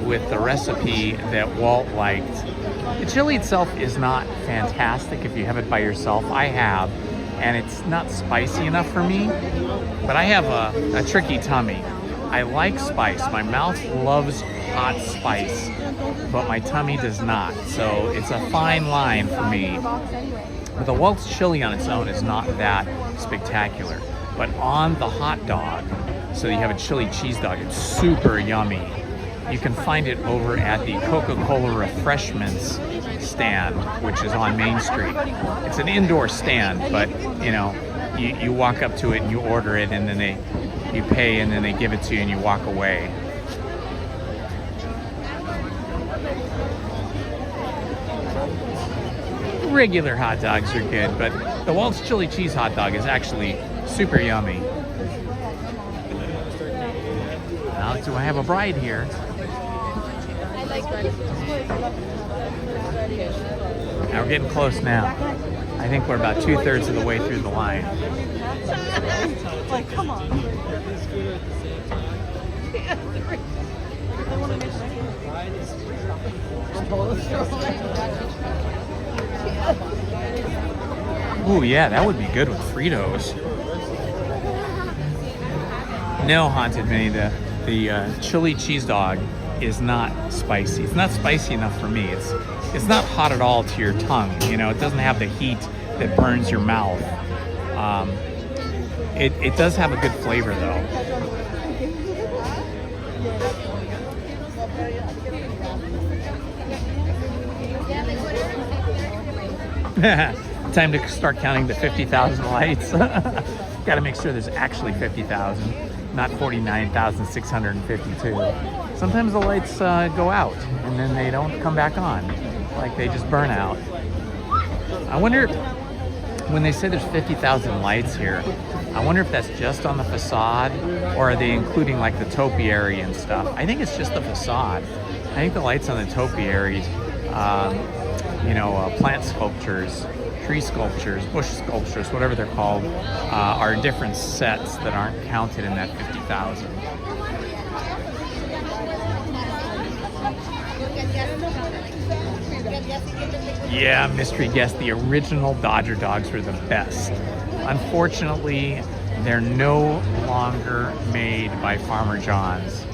with the recipe that Walt liked. The chili itself is not fantastic if you have it by yourself. I have, and it's not spicy enough for me, but I have a tricky tummy. I like spice. My mouth loves hot spice, but my tummy does not. So it's a fine line for me. But the Walt's chili on its own is not that spectacular. But on the hot dog, so you have a chili cheese dog, it's super yummy. You can find it over at the Coca-Cola Refreshments stand, which is on Main Street. It's an indoor stand, but you walk up to it and you order it, and then you pay, and then they give it to you and you walk away. Regular hot dogs are good, but the Walt's chili cheese hot dog is actually super yummy. Now, do I have a bride here? Now we're getting close now. I think we're about 2/3 of the way through the line. Like, come on. Ooh, yeah, that would be good with Fritos. No, Haunted Minnie, the chili cheese dog is not spicy. It's not spicy enough for me. It's not hot at all to your tongue. It doesn't have the heat that burns your mouth. It does have a good flavor though. Time to start counting the 50,000 lights. Got to make sure there's actually 50,000, not 49,652. Sometimes the lights go out and then they don't come back on. Like they just burn out. I wonder, when they say there's 50,000 lights here, I wonder if that's just on the facade or are they including like the topiary and stuff? I think it's just the facade. I think the lights on the topiaries, plant sculptures tree sculptures, bush sculptures, whatever they're called, are different sets that aren't counted in that 50,000. Yeah, mystery guest, the original Dodger dogs were the best. Unfortunately, they're no longer made by Farmer John's.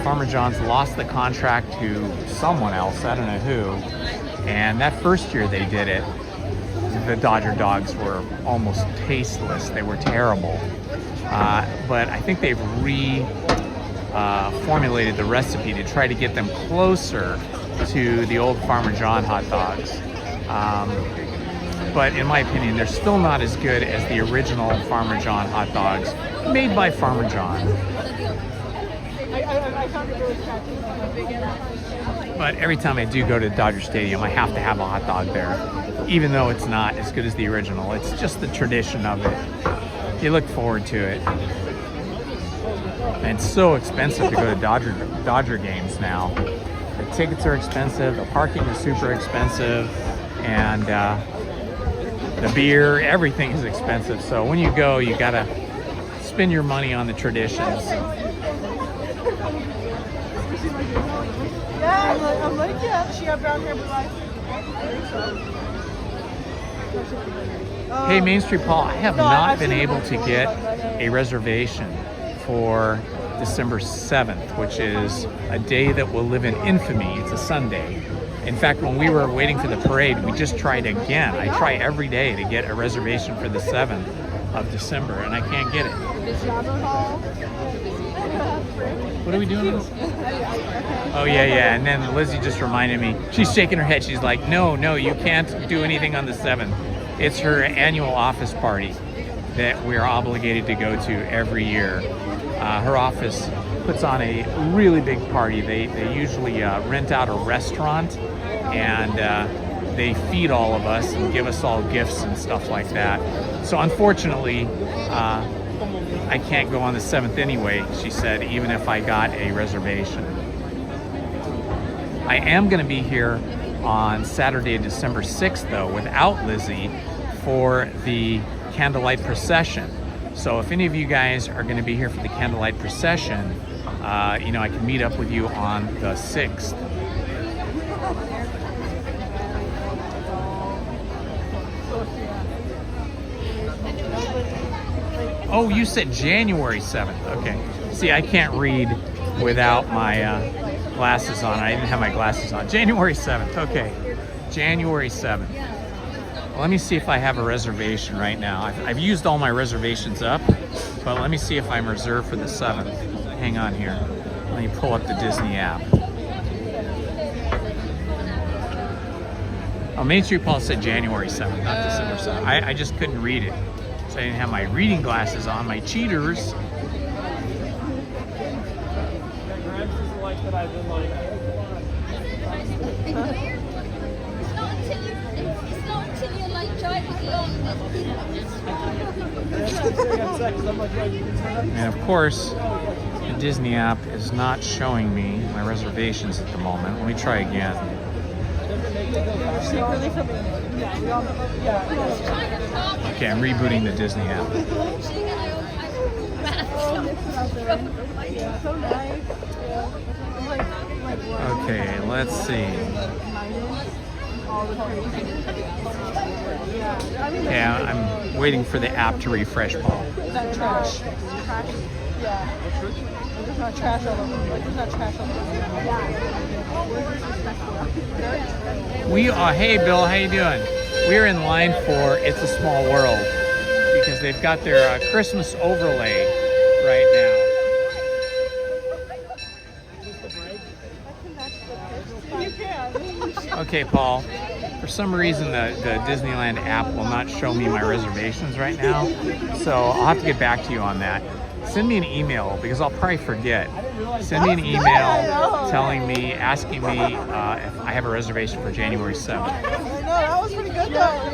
Farmer John's lost the contract to someone else, I don't know who, and that first year they did it, the Dodger dogs were almost tasteless. They were terrible. But I think they've formulated the recipe to try to get them closer to the old Farmer John hot dogs. But in my opinion, they're still not as good as the original Farmer John hot dogs made by Farmer John. But every time I do go to Dodger Stadium, I have to have a hot dog there, even though it's not as good as the original. It's just the tradition of it. You look forward to it. And it's so expensive to go to Dodger games now. The tickets are expensive, the parking is super expensive, and the beer, everything is expensive. So when you go, you gotta spend your money on the traditions. Yeah, I'm like, yeah, she got brown hair, blue eyes. Hey, Main Street Paul, I have not been able to get a reservation for December 7th, which is a day that will live in infamy. It's a Sunday. In fact, when we were waiting for the parade, we just tried again. I try every day to get a reservation for the 7th of December, and I can't get it. What are we doing? Oh, yeah. And then Lizzie just reminded me. She's shaking her head. She's like, no, you can't do anything on the 7th. It's her annual office party that we're obligated to go to every year. Her office puts on a really big party. They usually rent out a restaurant, and they feed all of us and give us all gifts and stuff like that. So unfortunately, I can't go on the 7th anyway, she said, even if I got a reservation. I am going to be here on Saturday, December 6th, though, without Lizzie for the candlelight procession. So if any of you guys are going to be here for the candlelight procession, I can meet up with you on the 6th. Oh, you said January 7th. Okay. See, I can't read without my glasses on. I didn't have my glasses on. January 7th. Okay. January 7th. Well, let me see if I have a reservation right now. I've used all my reservations up, but let me see if I'm reserved for the 7th. Hang on here. Let me pull up the Disney app. Oh, Main Street Paul said January 7th, not December 7th. I just couldn't read it. So I didn't have my reading glasses on, my cheaters. And of course, the Disney app is not showing me my reservations at the moment. Let me try again. Okay, I'm rebooting the Disney app. Okay, let's see. Okay, I'm waiting for the app to refresh, Paul. That trash. Yeah. There's not trash all over. There's not trash all over. Hey Bill, how you doing? We're in line for It's a Small World because they've got their Christmas overlay right now. Okay, Paul. For some reason, the Disneyland app will not show me my reservations right now, so I'll have to get back to you on that. Send me an email because I'll probably forget. Send me an email telling me, asking me if I have a reservation for January 7th. No, that was pretty good though.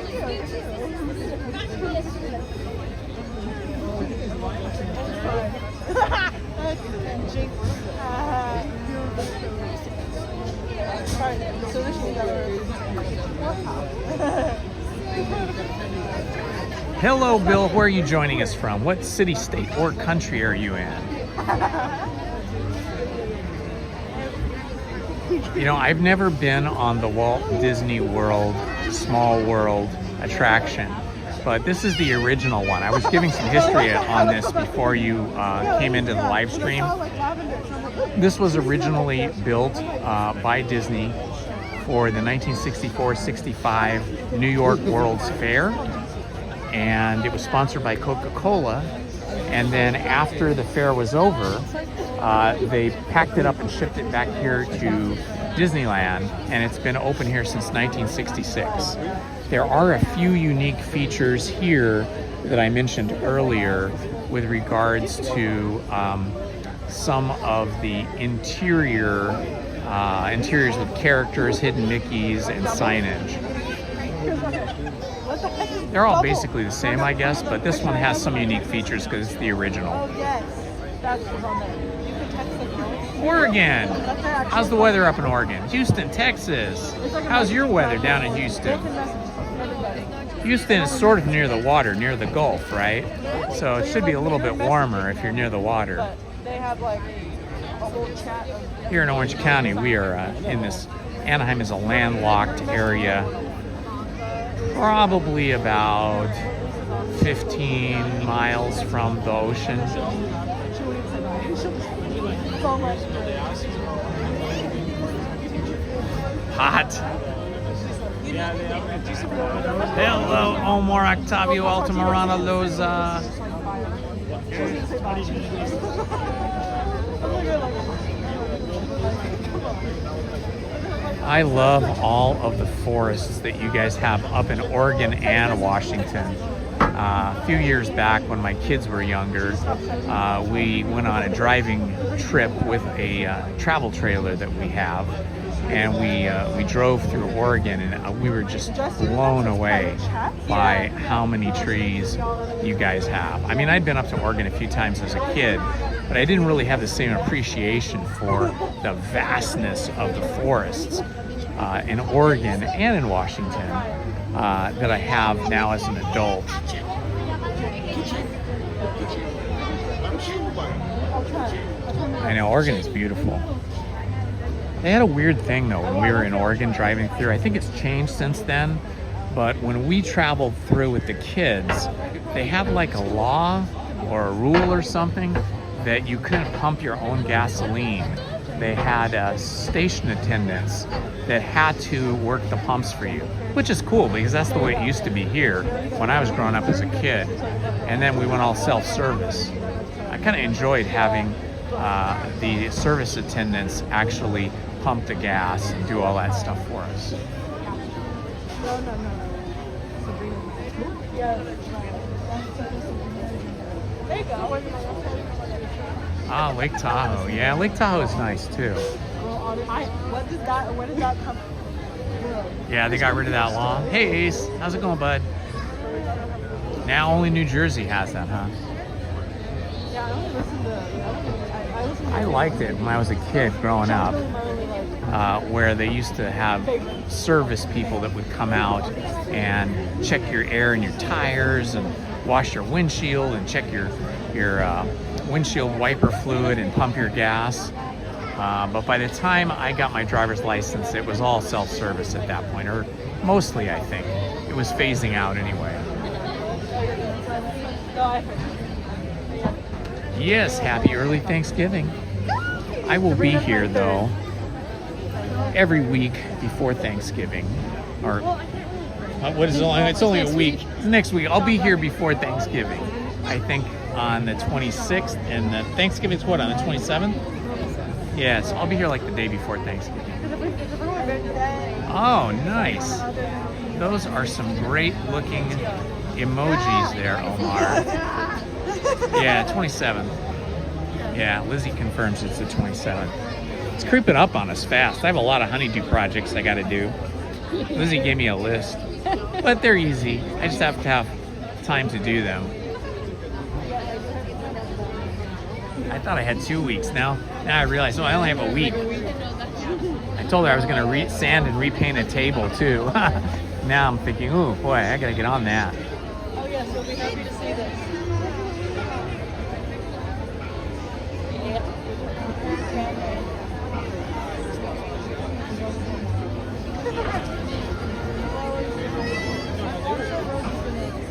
Hello, Bill. Where are you joining us from? What city, state, or country are you in? You know, I've never been on the Walt Disney World Small World attraction, but this is the original one. I was giving some history on this before you came into the live stream. This was originally built by Disney for the 1964-65 New York World's Fair, and it was sponsored by Coca-Cola. And then after the fair was over, they packed it up and shipped it back here to Disneyland, and it's been open here since 1966. There are a few unique features here that I mentioned earlier with regards to some of the interiors with characters, hidden Mickeys, and signage. They're all basically the same, I guess, but this one has some unique features because it's the original. Oh, yes. That's what's on there. You can text them. Oregon. How's the weather up in Oregon? Houston, Texas. How's your weather down in Houston? Houston is sort of near the water, near the Gulf, right? So it should be a little bit warmer if you're near the water. They have like a whole chat. Here in Orange County, we are in this, Anaheim is a landlocked area, probably about 15 miles from the ocean. Hot. Hello, Omar Octavio Altamirano Loza. I love all of the forests that you guys have up in Oregon and Washington. A few years back when my kids were younger, we went on a driving trip with a travel trailer that we have, and we drove through Oregon, and we were just blown away by how many trees you guys have. I mean, I'd been up to Oregon a few times as a kid, but I didn't really have the same appreciation for the vastness of the forests in Oregon and in Washington that I have now as an adult. I know, Oregon is beautiful. They had a weird thing though when we were in Oregon driving through. I think it's changed since then, but when we traveled through with the kids, they had like a law or a rule or something that you couldn't pump your own gasoline. They had station attendants that had to work the pumps for you, which is cool because that's the way it used to be here when I was growing up as a kid. And then we went all self-service. I kind of enjoyed having the service attendants actually pump the gas and do all that stuff for us. There you go. Ah, Lake Tahoe. Yeah, Lake Tahoe is nice too. When does that come? Yeah, they got rid of that law. Hey Ace, how's it going, bud? Now only New Jersey has that, huh? Yeah, I only listen to. I liked it when I was a kid growing up, where they used to have service people that would come out and check your air and your tires and wash your windshield and check your windshield wiper fluid and pump your gas. But by the time I got my driver's license, it was all self-service at that point, or mostly, I think. It was phasing out anyway. Yes, happy early Thanksgiving. I will be here though every week before Thanksgiving. Or what is it? It's only a week. Next week. I'll be here before Thanksgiving. I think on the 26th, and the Thanksgiving's what, on the 27th? Yeah, so I'll be here like the day before Thanksgiving. Oh, nice. Those are some great looking emojis there, Omar. Yeah, 27th. Yeah, Lizzie confirms it's the 27th. It's creeping up on us fast. I have a lot of honeydew projects I got to do. Lizzie gave me a list, but they're easy. I just have to have time to do them. I thought I had 2 weeks. Now I realize, oh, I only have a week. I told her I was gonna sand and repaint a table too. Now I'm thinking, oh boy, I gotta get on that. Oh yes, we'll be happy to see this.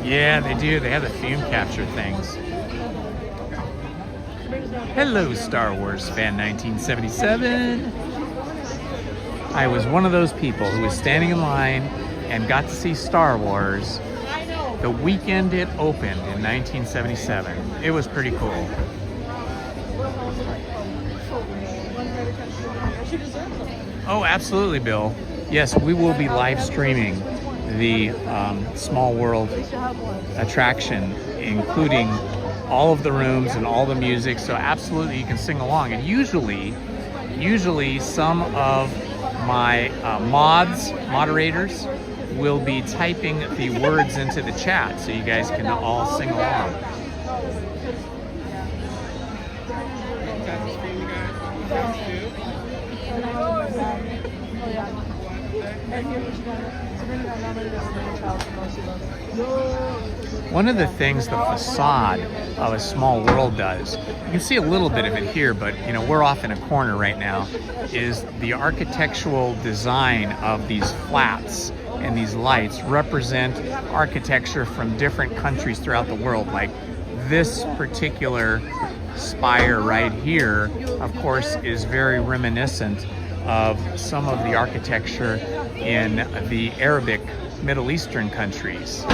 Yeah, they do. They have the fume capture things. Hello, Star Wars fan 1977. I was one of those people who was standing in line and got to see Star Wars the weekend it opened in 1977. It was pretty cool. Oh, absolutely, Bill. Yes, we will be live streaming the Small World attraction, including all of the rooms and all the music, so absolutely you can sing along. And usually some of my moderators will be typing the words into the chat so you guys can all sing along. One of the things the facade of a Small World does, you can see a little bit of it here, but you know, we're off in a corner right now, is the architectural design of these flats and these lights represent architecture from different countries throughout the world. Like this particular spire right here, of course, is very reminiscent of some of the architecture in the Arabic Middle Eastern countries.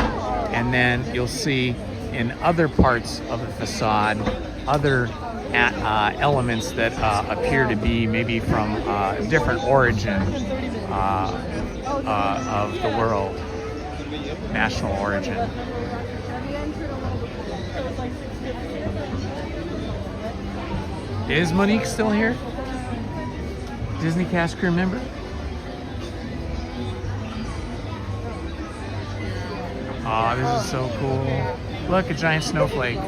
And then you'll see in other parts of the facade other elements that appear to be maybe from a different origin of the world, national origin. Is Monique still here? Disney cast crew member? Oh, this is so cool. Look, a giant snowflake.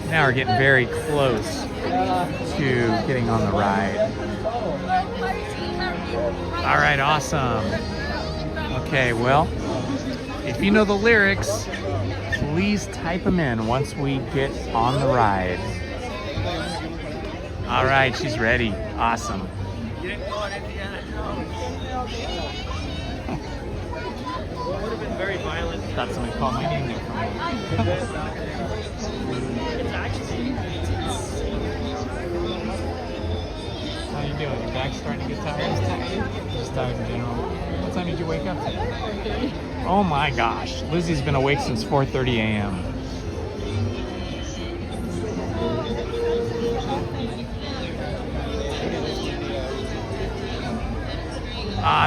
Now we're getting very close to getting on the ride. All right, awesome. Okay, well, if you know the lyrics, please type them in once we get on the ride. All right, she's ready. Awesome. Would have been very violent. Thought somebody called my name there. It's actually. How you doing? Your back's starting to get tired? Just tired in general. What time did you wake up today? Oh my gosh. Lizzie's been awake since 4:30 a.m.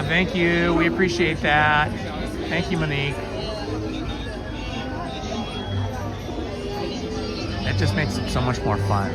Thank you. We appreciate that. Thank you, Monique. That just makes it so much more fun.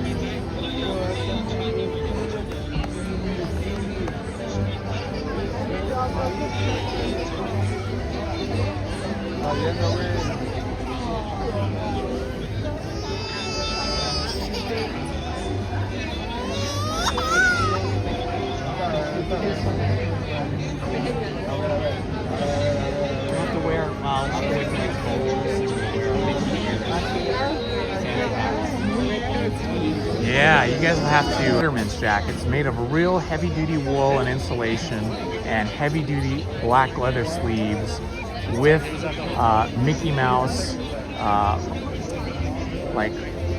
Yeah, you guys will have to. Fisherman's jackets made of real heavy-duty wool and insulation, and heavy-duty black leather sleeves with Mickey Mouse, like,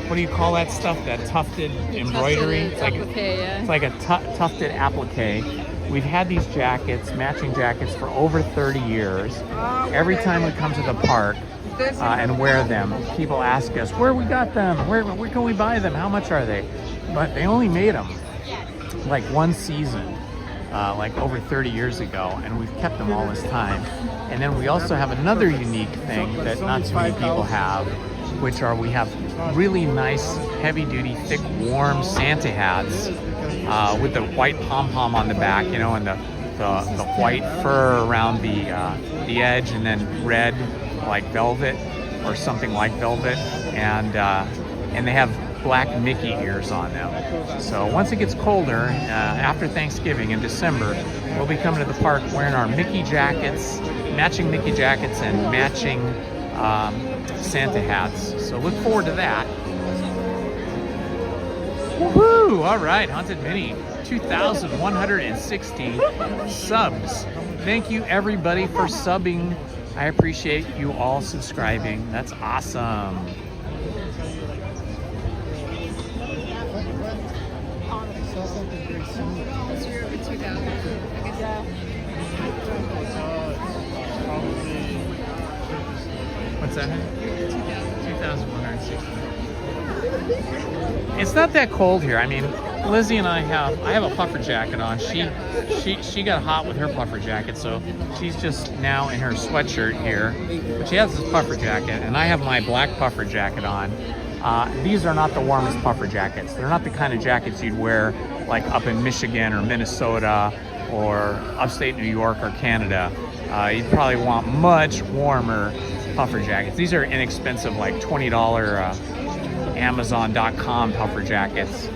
what do you call that stuff? That tufted embroidery? It's like a tufted applique. We've had these jackets, matching jackets, for over 30 years. Every time we come to the park and wear them, people ask us where we got them, where can we buy them, how much are they? But they only made them like one season, like over 30 years ago, and we've kept them all this time. And then we also have another unique thing that not too many people have, which are we have really nice, heavy-duty, thick, warm Santa hats with the white pom-pom on the back, you know, and the white fur around the edge, and then red like velvet or something like velvet, and they have black Mickey ears on them. So once it gets colder, after Thanksgiving in December, we'll be coming to the park wearing our Mickey jackets, matching Mickey jackets and matching Santa hats. So look forward to that. Woohoo! All right, Haunted Minnie, 2,160 subs. Thank you everybody for subbing. I appreciate you all subscribing. That's awesome. What's that? 2,160. It's not that cold here. I mean, Lizzie and I have a puffer jacket on. She got hot with her puffer jacket, so she's just now in her sweatshirt here. But she has this puffer jacket, and I have my black puffer jacket on. These are not the warmest puffer jackets. They're not the kind of jackets you'd wear like up in Michigan or Minnesota or upstate New York or Canada. You'd probably want much warmer puffer jackets. These are inexpensive, like $20 Amazon.com puffer jackets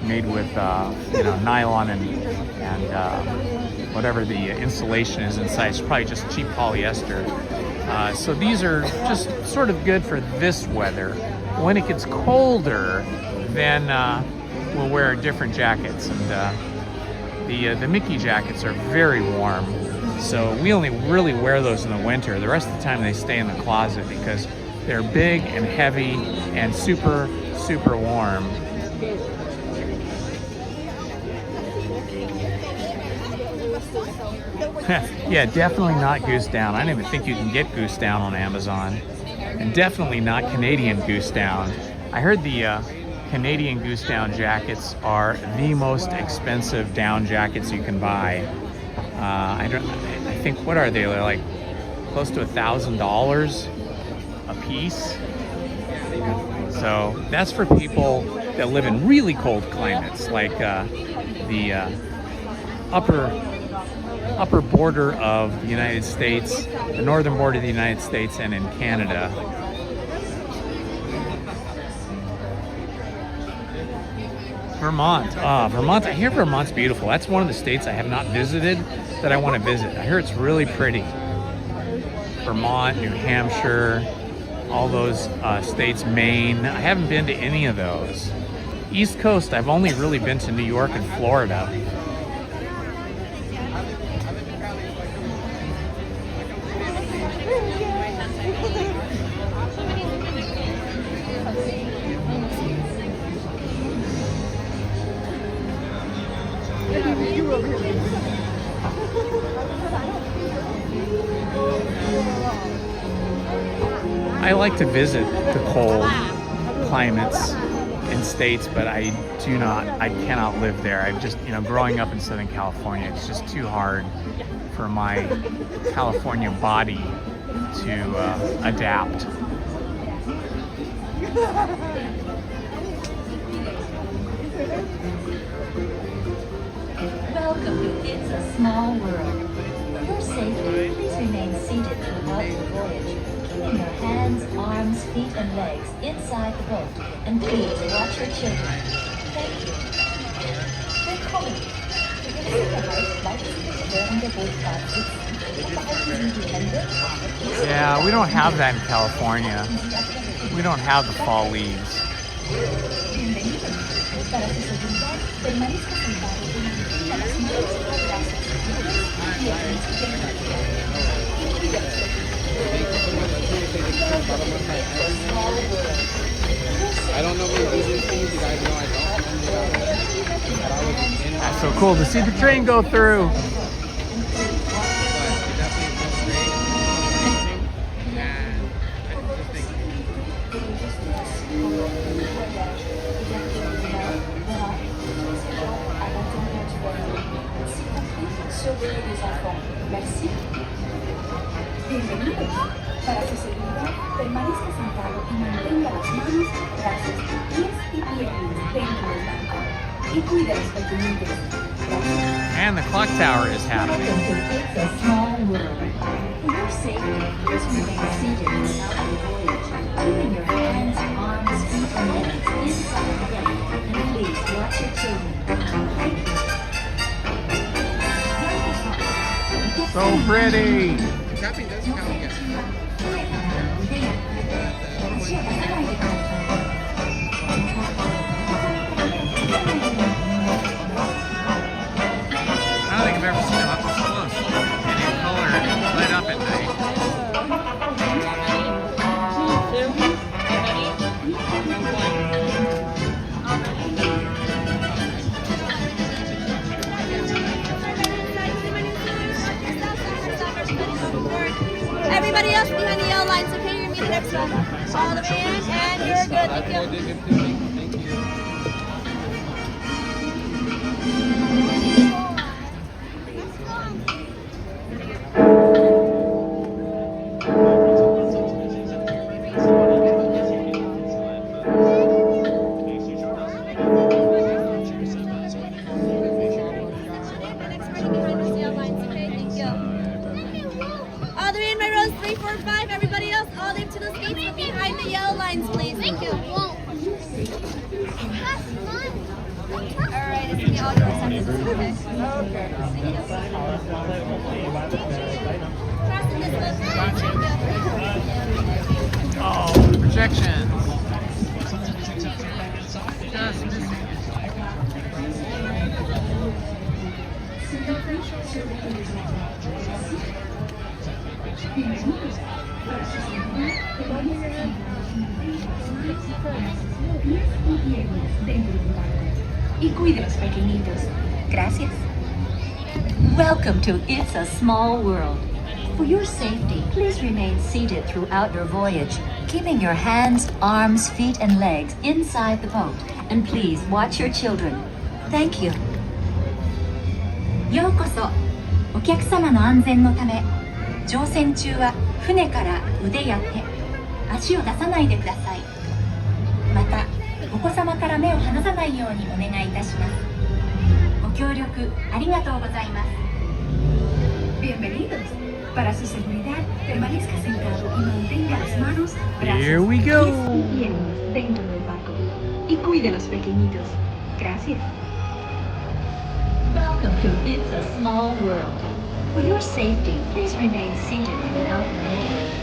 made with nylon and whatever the insulation is inside. It's probably just cheap polyester. So these are just sort of good for this weather. When it gets colder, then we'll wear different jackets. And the Mickey jackets are very warm. So we only really wear those in the winter. The rest of the time they stay in the closet because they're big and heavy and super, super warm. Yeah, definitely not goose down. I don't even think you can get goose down on Amazon. And definitely not Canadian goose down. I heard the Canadian goose down jackets are the most expensive down jackets you can buy. I think, what are they? They're like close to $1,000 a piece. So that's for people that live in really cold climates, like the upper border of the United States, the northern border of the United States, and in Canada. Vermont. Vermont. I hear Vermont's beautiful. That's one of the states I have not visited that I want to visit. I hear it's really pretty. Vermont, New Hampshire, all those states, Maine. I haven't been to any of those. East Coast, I've only really been to New York and Florida. I like to visit the cold climates in states, but I cannot live there. I've just, growing up in Southern California, it's just too hard for my California body to adapt. Welcome to It's a Small World. For your safety, please remain seated throughout the voyage, keeping your hands, arms, feet, and legs inside the boat. And please watch your children. Thank you. Willkommen. Für Ihre Sicherheit bleiben Sie während der Bootfahrt sitzen. Behalten Sie die Hände. Yeah, we don't have that in California. We don't have the fall leaves. Bienvenido. Para su seguridad, permanezca sentado y mantenga las manos y los brazos seguros y piernas extendidas. Y cuídese. I don't know many Disney things, you guys know I don't. But I was in That's so cool to see the train go through. Merci. Bienvenidos. Para su seguridad, permanezca sentado y mantenga las manos, brazos, pies y piernas dentro del banco. Y cuide a los pequeñitos. And the clock tower is happening. Welcome to It's a Small World. For your safety, please remain seated throughout the voyage. keeping your hands, arms, feet, and legs inside the boat. And please watch your children. So pretty. Capping does count again. I don't think I've ever seen them up this close. And in color, light up at night. Everybody else behind the yellow lines, okay? You're meeting next one. All the way in, and you're good. Thank you. All the way in my rows, 3, 4, 5. Everybody else, all the way to the skates, but behind the yellow lines, please. Thank you. All right, it's gonna be all your seconds, okay? Okay. Thank you. Crossing this boat. Oh, the projections. Just missing it. Y cuide los pequeñitos. Gracias. Welcome to It's a Small World. For your safety, please remain seated throughout your voyage, keeping your hands, arms, feet, and legs inside the boat. And please watch your children. Thank you. ようこそ。お客様の安全のため、乗船中は船から腕や手、足を出さないでください。また、お子様から目を離さないようにお願いいたします。ご協力ありがとうございます。Bienvenidos. Para su seguridad, permanezca sentado y mantenga las manos, brazos, Here we go. pies y piernas dentro del barco. Y cuide a los pequeñitos. Gracias. Welcome to It's a Small World. For your safety, please remain seated without moving.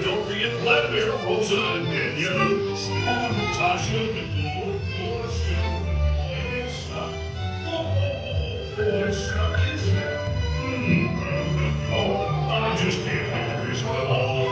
Don't forget Vladimir, Rosa, and Daniel. Natasha, Nicole, Marcia, Lisa. I just can't wait to visit them all.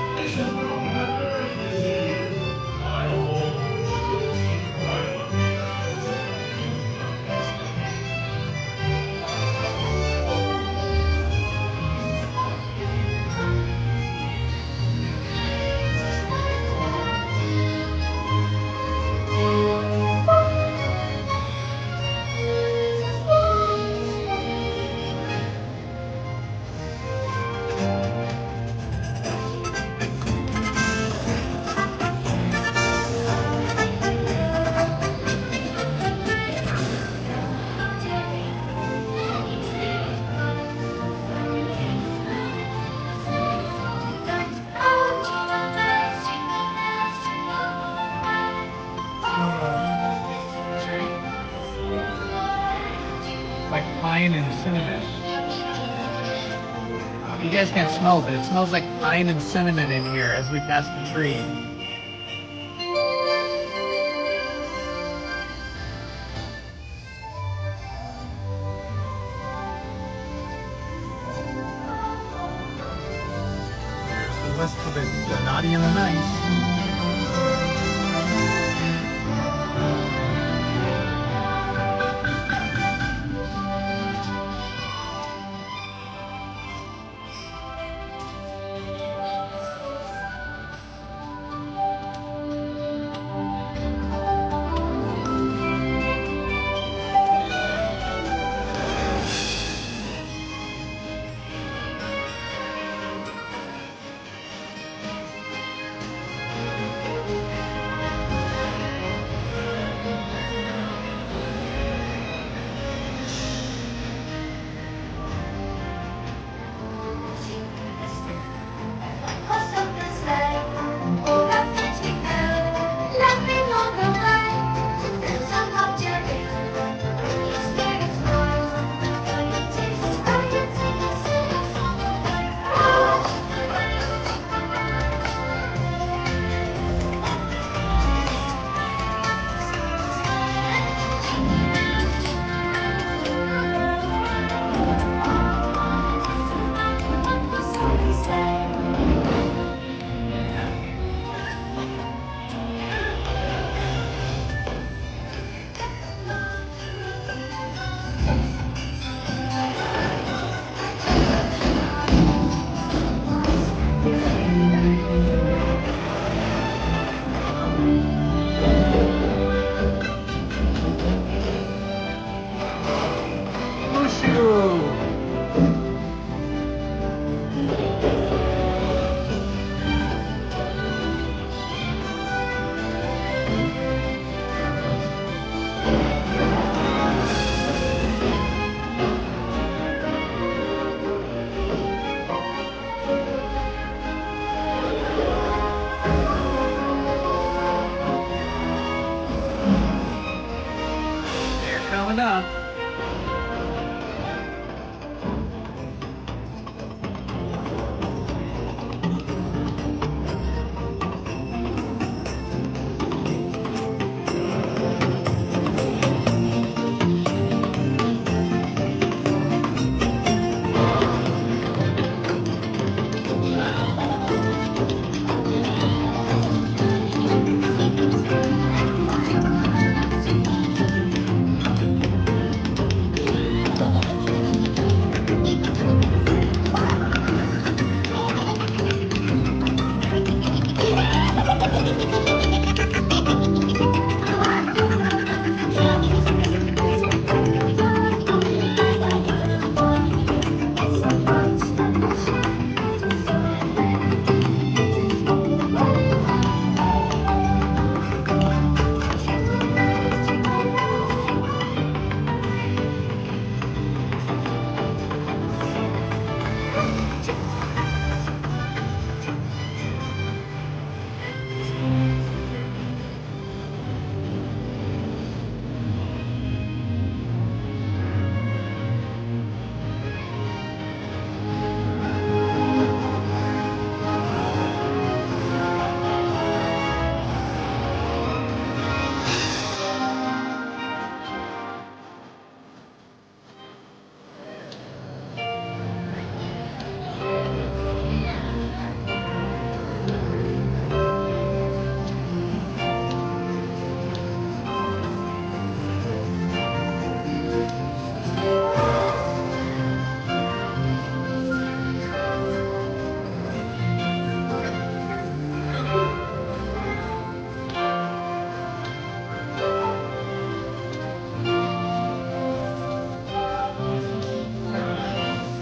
Like pine and cinnamon. You guys can't smell it, but it smells like pine and cinnamon in here as we pass the tree. There's the list of bit naughty and the nice. Coming up.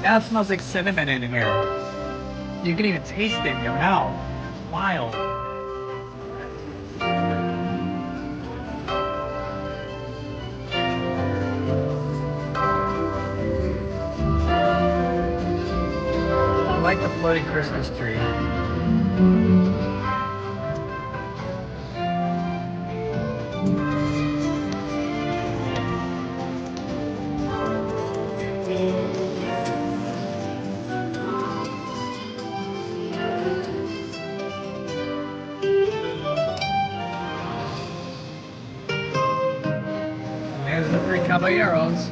Now it smells like cinnamon in here. You can even taste it in your mouth. Wild. I like the floating Christmas tree. There's the three caballeros.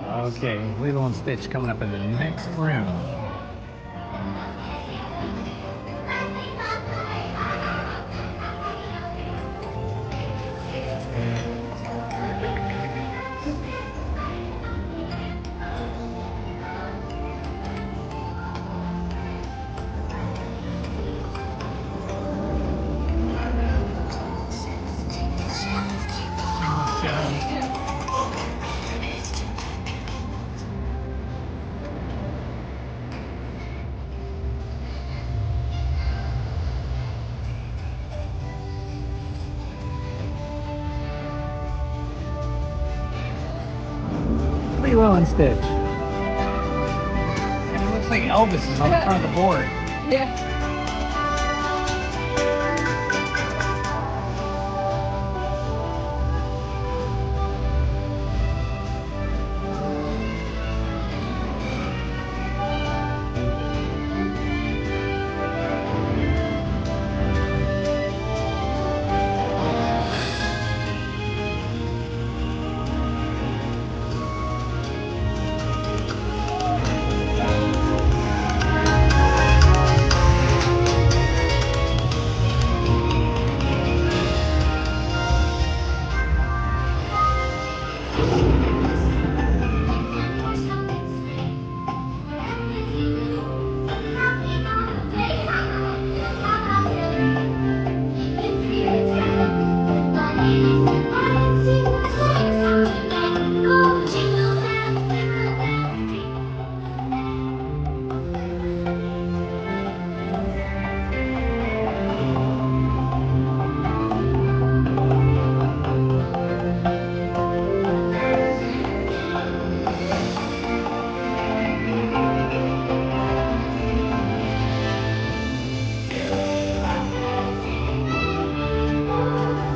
Okay, Lilo and Stitch coming up in the next room. Lilo and Stitch. And it looks like Elvis is on the front of the board. Yeah.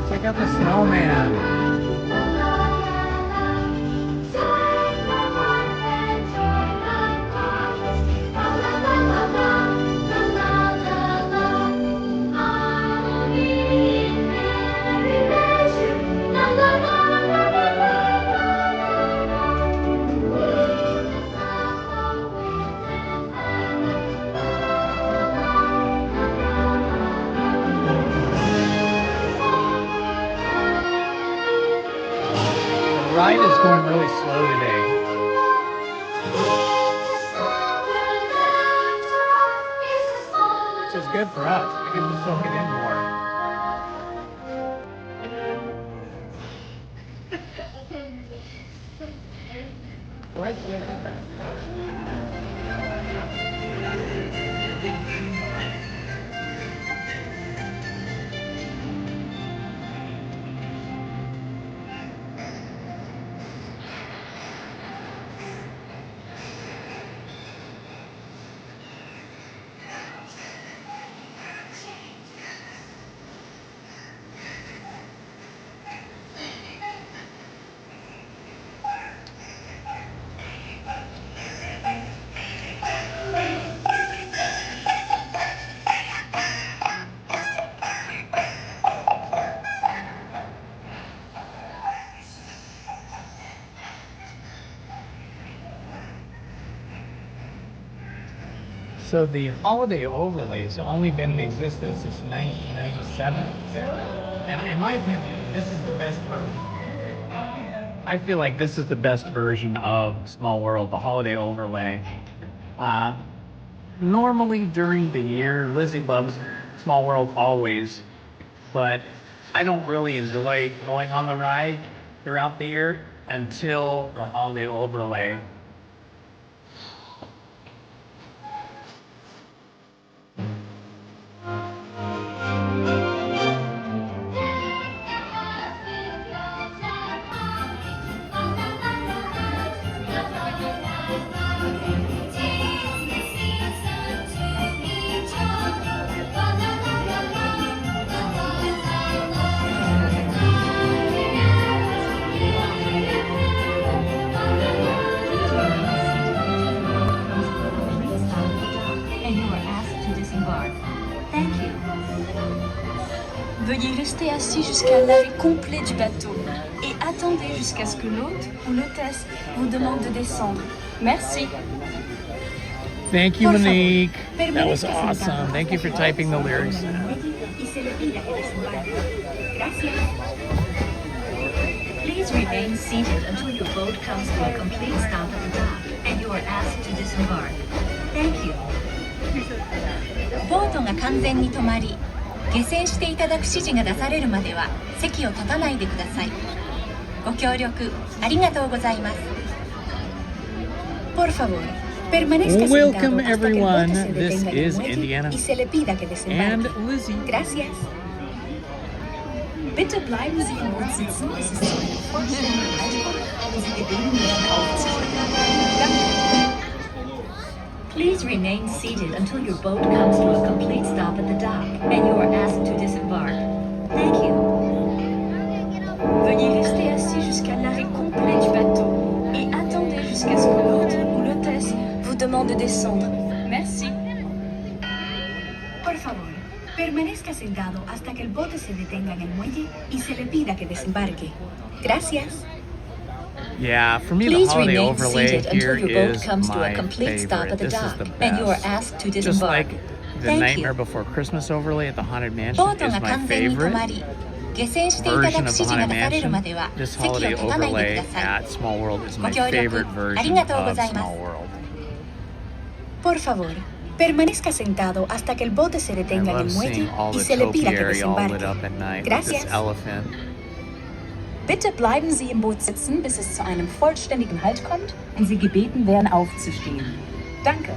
Check out the snowman. The ride is going really slow today. Which is good for us. We can just soak it in more. Right there. So the holiday overlays have only been in existence since 1997. And in my opinion, this is the best version. I feel like this is the best version of Small World, the holiday overlay. Normally during the year, Lizzie loves Small World always, but I don't really enjoy going on the ride throughout the year until the holiday overlay. Veuillez rester assis jusqu'à l'arrêt complet du bateau et attendre attendez jusqu'à ce que l'hôte ou l'hôtesse vous demande de descendre. Merci. Thank you, Por favor, Monique. That was permanezca awesome. sentado Thank you for typing the lyrics. y se le pida que desembarque. Gracias. Please remain seated until your boat comes to a complete stop at the dock and you are asked to disembark. Thank you. ボートが完全に止まり、下船していただく指示が出されるまでは席を立たないでください。ご協力ありがとうございます。Por favor, permanezca sentado Welcome hasta que el everyone. bote se This detenga en el is muelle Indiana y se le pida que desembarque. and Lizzie. Gracias. Bitte bleiben Sie im Boot sitzen, bis es zu einem vollständigen Halt kommt und Sie gebeten werden aufzustehen. Please remain seated until your boat comes to a complete stop at the dock and you are asked to disembark. Thank you. Veuillez rester assis jusqu'à l'arrêt complet du bateau et attendez jusqu'à ce que l'hôte ou l'hôtesse vous demande de descendre. Merci. Por favor, permanezca sentado hasta que el bote se detenga en el muelle y se le pida que desembarque. Gracias. Yeah, for me Please the holiday remain overlay seated here until your boat is comes to a my complete stop favorite. at the This is dock the best. and you are asked to Just disembark. like the Thank Nightmare you. Before Christmas overlay at the Haunted Mansion ボート is が my 完全に止まり、 favorite 下船していただく version 指 of the 示が Haunted 出されるまで Mansion. は This 席を holiday 立たないで overlay ください。 at Small World is ご my 協力 favorite あり version がとうご of ざいます。 Small World. Por favor, permanezca sentado hasta que el bote se I detenga en love el muelle seeing all y the se le topi pida que area all lit desembarque. up at night with Gracias. this elephant. Bitte bleiben Sie im Boot sitzen, bis es zu einem vollständigen Halt kommt und Sie gebeten werden aufzustehen. Danke.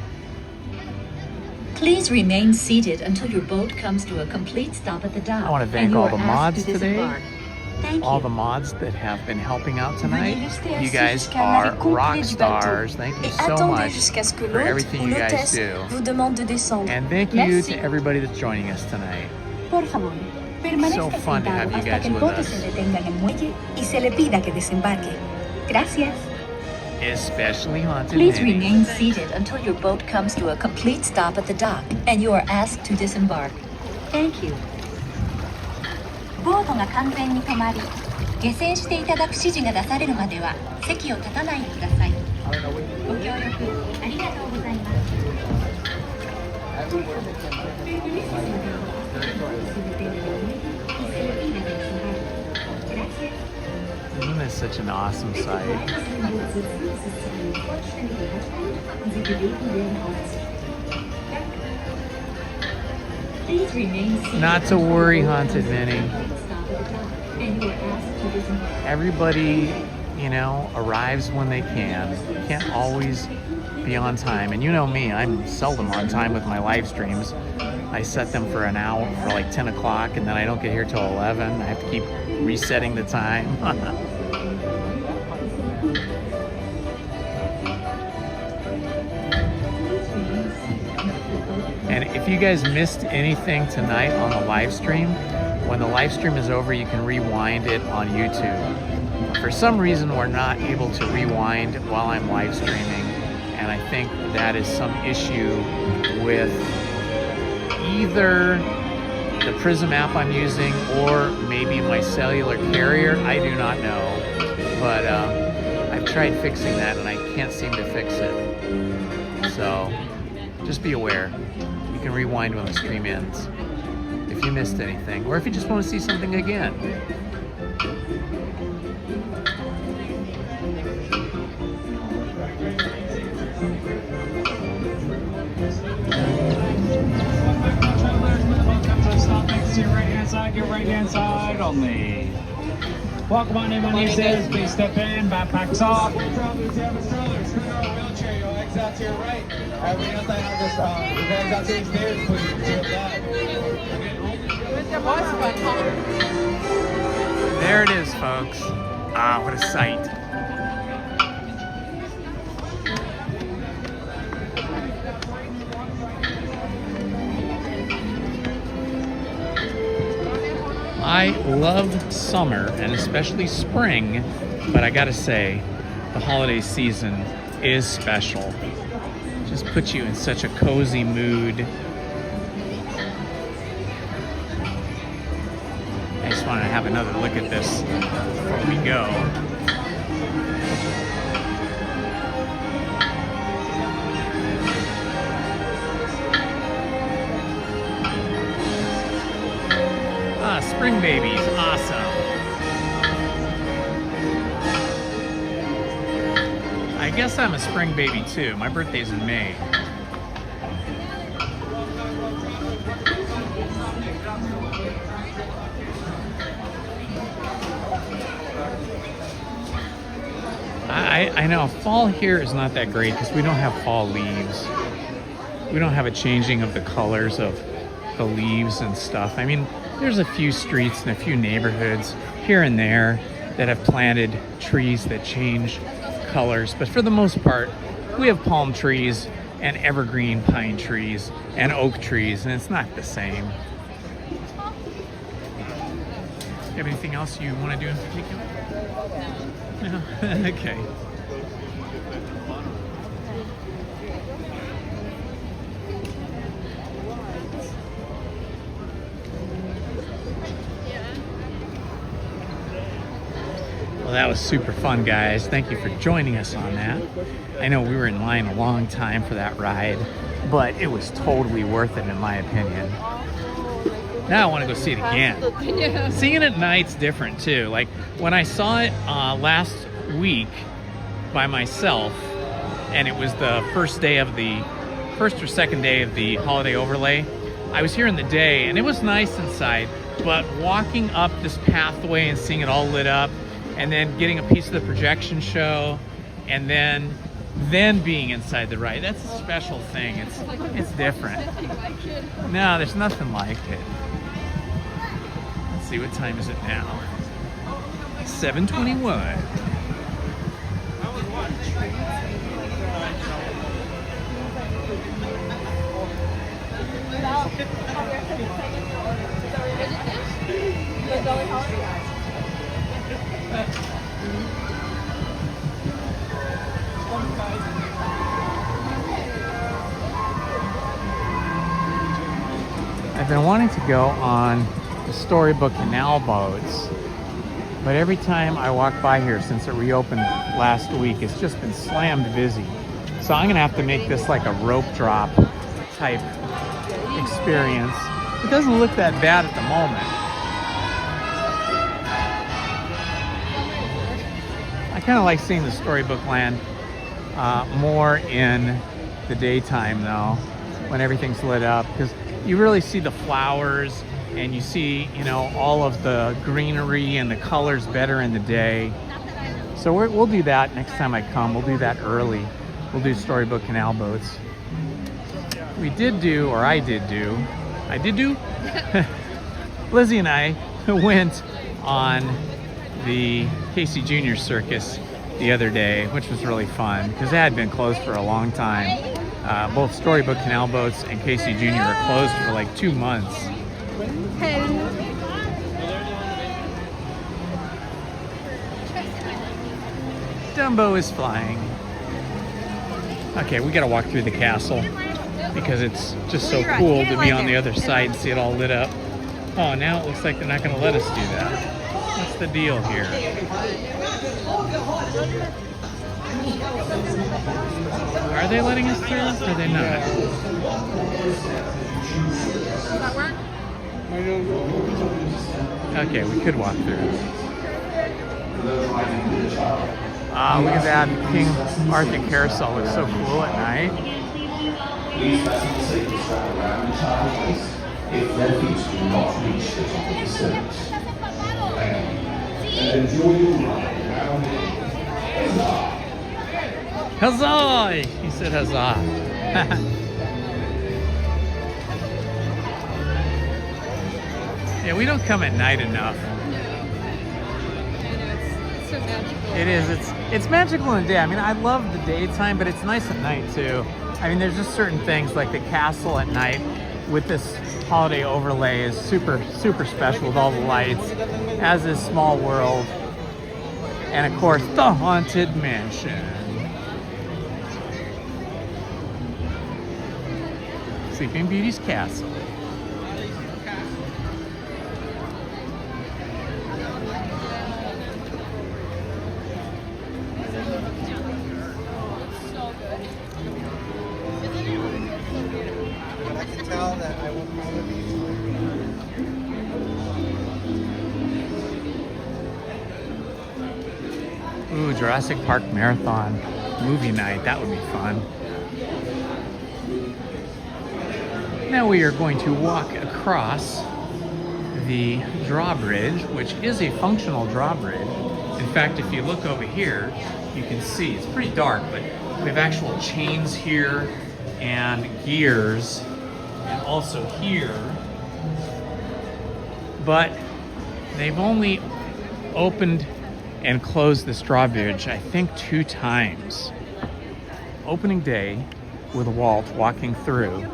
Please remain seated until your boat comes to a complete stop at the dock. I want to and thank you all are the asked mods to today. disembark. Thank All you. the mods that have been helping out tonight. Veuillez rester You assis guys jusqu'à l'arrêt are complet rock du bateau stars. Thank you et so attendez much jusqu'à ce que for l'hôte everything ou you guys l'hôtesse do. vous demande de descendre. And thank you Merci. to everybody that's joining us tonight. Por favor, permanezca So fun to have sentado you hasta guys que el with bote us. se detenga en el muelle y se le pida que desembarque. Gracias. Especially Haunted Please Manny. remain seated until your boat comes to a complete stop at the dock and you are asked to disembark. Thank you. ボートが完全に止まり、下船していただく指示が出されるまでは席を立たないでください。ご協力ありがとうございます。Isn't this such an awesome sight? Please remain seated. Not to worry, Haunted Manny. And you are asked to disembark. Everybody, you know, arrives when they can. Can't always be on time. And you know me, I'm seldom on time with my live streams. I set them for an hour, for like 10 o'clock, and then I don't get here till 11. I have to keep resetting the time. And if you guys missed anything tonight on the live stream, when the live stream is over, you can rewind it on YouTube. For some reason, we're not able to rewind while I'm live streaming, and I think that is some issue with either the Prism app I'm using or maybe my cellular carrier. I do not know, but I've tried fixing that and I can't seem to fix it. So just be aware. You can rewind when the stream ends if you missed anything, or if you just want to see something again. Your right hand side only. Welcome on in, my name is. Please step in, backpacks off. If you have a stroller, screw your wheelchair, you'll exit out to your right. We don't think just you guys out to the stairs, please. Do that. There it is, folks. Ah, what a sight. I love summer and especially spring, but I gotta say, the holiday season is special. Just puts you in such a cozy mood. I just want to have another look at this before we go. spring babies. Awesome. I guess I'm a spring baby too. My birthday's in May. I know fall here is not that great because we don't have fall leaves. We don't have a changing of the colors of the leaves and stuff. I mean, there's a few streets and a few neighborhoods here and there that have planted trees that change colors, but for the most part, we have palm trees and evergreen pine trees and oak trees, and it's not the same. You have anything else you want to do in particular? No. Okay. Well, that was super fun, guys. Thank you for joining us on that. I know we were in line a long time for that ride, but it was totally worth it in my opinion. Now I want to go see it again. Yeah. Seeing it at night's different too. Like when I saw it last week by myself, and it was the first or second day of the holiday overlay, I was here in the day and it was nice inside, but walking up this pathway and seeing it all lit up, and then getting a piece of the projection show, and then being inside the ride, that's a special thing. It's different. No, there's nothing like it. Let's see, what time is it now? 7:21. I've been wanting to go on the Storybook Canal boats, but every time I walk by here since it reopened last week, it's just been slammed busy. So I'm gonna have to make this like a rope drop type experience. It doesn't look that bad at the moment. I kind of like seeing the Storybook Land more in the daytime though, when everything's lit up, because you really see the flowers and you see, you know, all of the greenery and the colors better in the day. So we'll do that next time I come. We'll do that early. We'll do Storybook Canal boats. I did do, Lizzie and I went on the Casey Jr. Circus the other day, which was really fun because it had been closed for a long time. Both Storybook Canal boats and Casey Jr. are closed for like 2 months. Dumbo is flying. Okay, we gotta walk through the castle because it's just so cool to be on the other side and see it all lit up. Oh, now it looks like they're not gonna let us do that. What's the deal here? Are they letting us through or are they not? Does that work? Okay, we could walk through. Look at that. King Arthur Carousel looks so cool at night. Please fasten your safety strap around your child waist if their feet do not reach the top of the stirrups. Thank you. And enjoy your ride around the Huzzah! He said huzzah. Yeah, we don't come at night enough. It's so magical. It is. It's magical in the day. I mean, I love the daytime, but it's nice at night too. I mean, there's just certain things like the castle at night with this holiday overlay is super, super special with all the lights, as is Small World, and of course, the Haunted Mansion. Sleeping Beauty's castle. Jurassic Park Marathon movie night. That would be fun. Now we are going to walk across the drawbridge, which is a functional drawbridge. In fact, if you look over here, you can see it's pretty dark, but we have actual chains here and gears, and also here. But they've only opened and closed this drawbridge, I think, 2 times. Opening day with Walt walking through,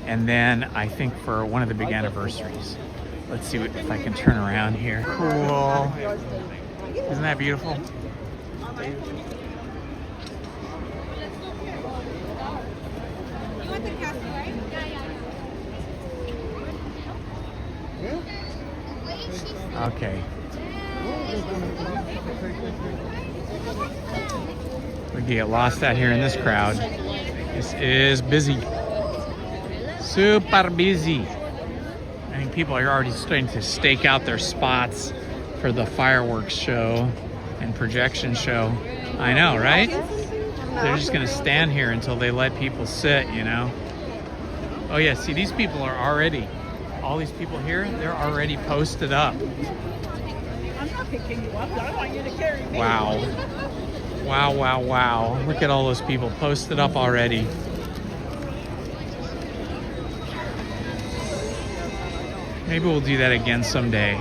and then I think for one of the big anniversaries. Let's see if I can turn around here. Cool. Isn't that beautiful? Okay. We get lost out here in this crowd. This is busy. Super busy. I think people are already starting to stake out their spots for the fireworks show and projection show. I know, right? They're just gonna stand here until they let people sit, you know? Oh yeah, see, these people are already, all these people here, they're already posted up. I'm not picking you up, I want you to carry me. Wow. Wow, wow, wow. Look at all those people posted up already. Maybe we'll do that again someday.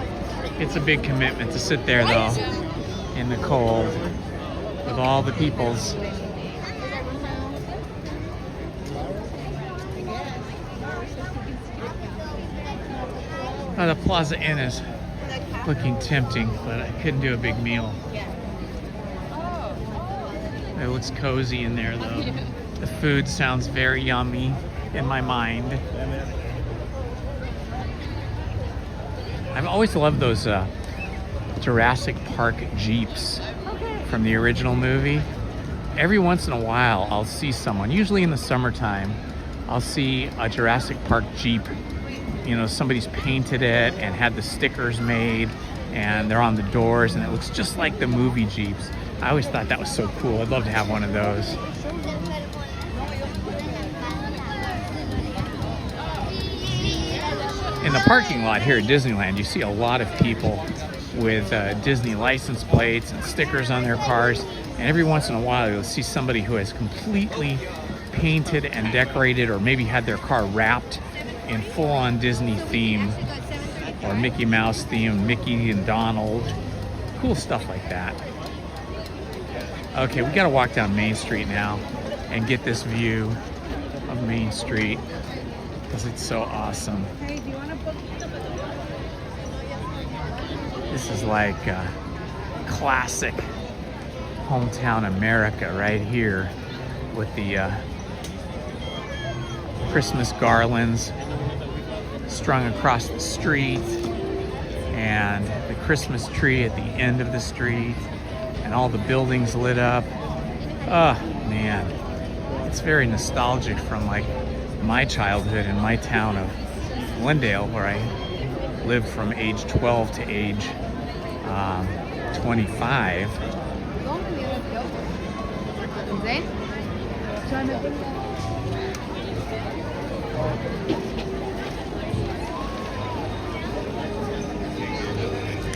It's a big commitment to sit there though, in the cold, with all the peoples. Oh, the Plaza Inn is looking tempting, but I couldn't do a big meal. It looks cozy in there though. The food sounds very yummy in my mind. I've always loved those Jurassic Park Jeeps from the original movie. Every once in a while, I'll see someone, usually in the summertime, I'll see a Jurassic Park Jeep. You know, somebody's painted it and had the stickers made, and they're on the doors, and it looks just like the movie Jeeps. I always thought that was so cool. I'd love to have one of those. In the parking lot here at Disneyland, you see a lot of people with Disney license plates and stickers on their cars. And every once in a while, you'll see somebody who has completely painted and decorated, or maybe had their car wrapped in full-on Disney theme, or Mickey Mouse theme, Mickey and Donald. Cool stuff like that. Okay, we gotta walk down Main Street now and get this view of Main Street, because it's so awesome. This is like classic hometown America right here, with the Christmas garlands strung across the street, and the Christmas tree at the end of the street, and all the buildings lit up. Oh man, it's very nostalgic from like my childhood in my town of Glendale, where I lived from age 12 to age 25.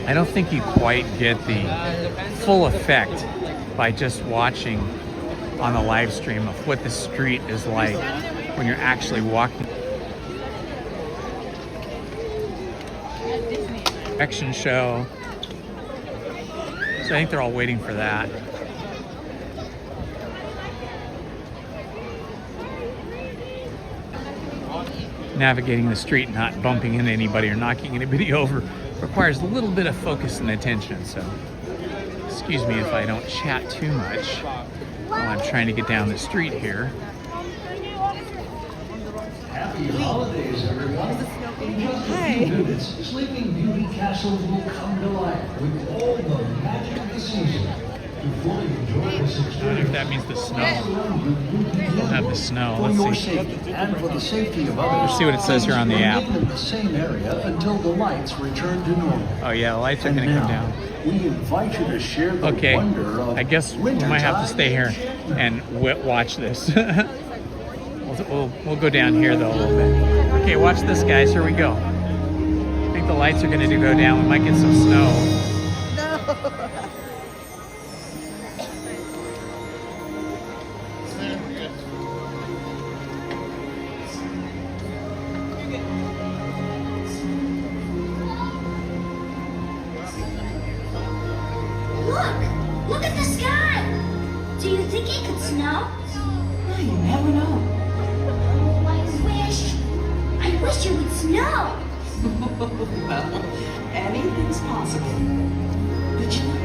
I don't think you quite get the full effect by just watching on the live stream of what the street is like when you're actually walking. Action show. So I think they're all waiting for that. Navigating the street, not bumping into anybody or knocking anybody over, requires a little bit of focus and attention. So excuse me if I don't chat too much while I'm trying to get down the street here. Happy holidays, everyone. In just a few minutes, Sleeping Beauty castles will come to life with all the magic of the season. To fully enjoy this experience, I wonder if that means the snow. have the snow. For your Let's see. safety and for the safety of others, Let's see what it says here on the app. remain in the same area until the lights return to normal. Oh yeah, the lights are And going to come now, down. we invite you to share the Okay, wonder of I guess we might have to stay here and watch this. we'll go down here though a little bit. Okay, watch this, guys. Here we go. I think the lights are going to go down. We might get some snow. Look at the sky! Do you think it could snow? You never know. Oh, I wish it would snow. Well, anything's possible. But you know,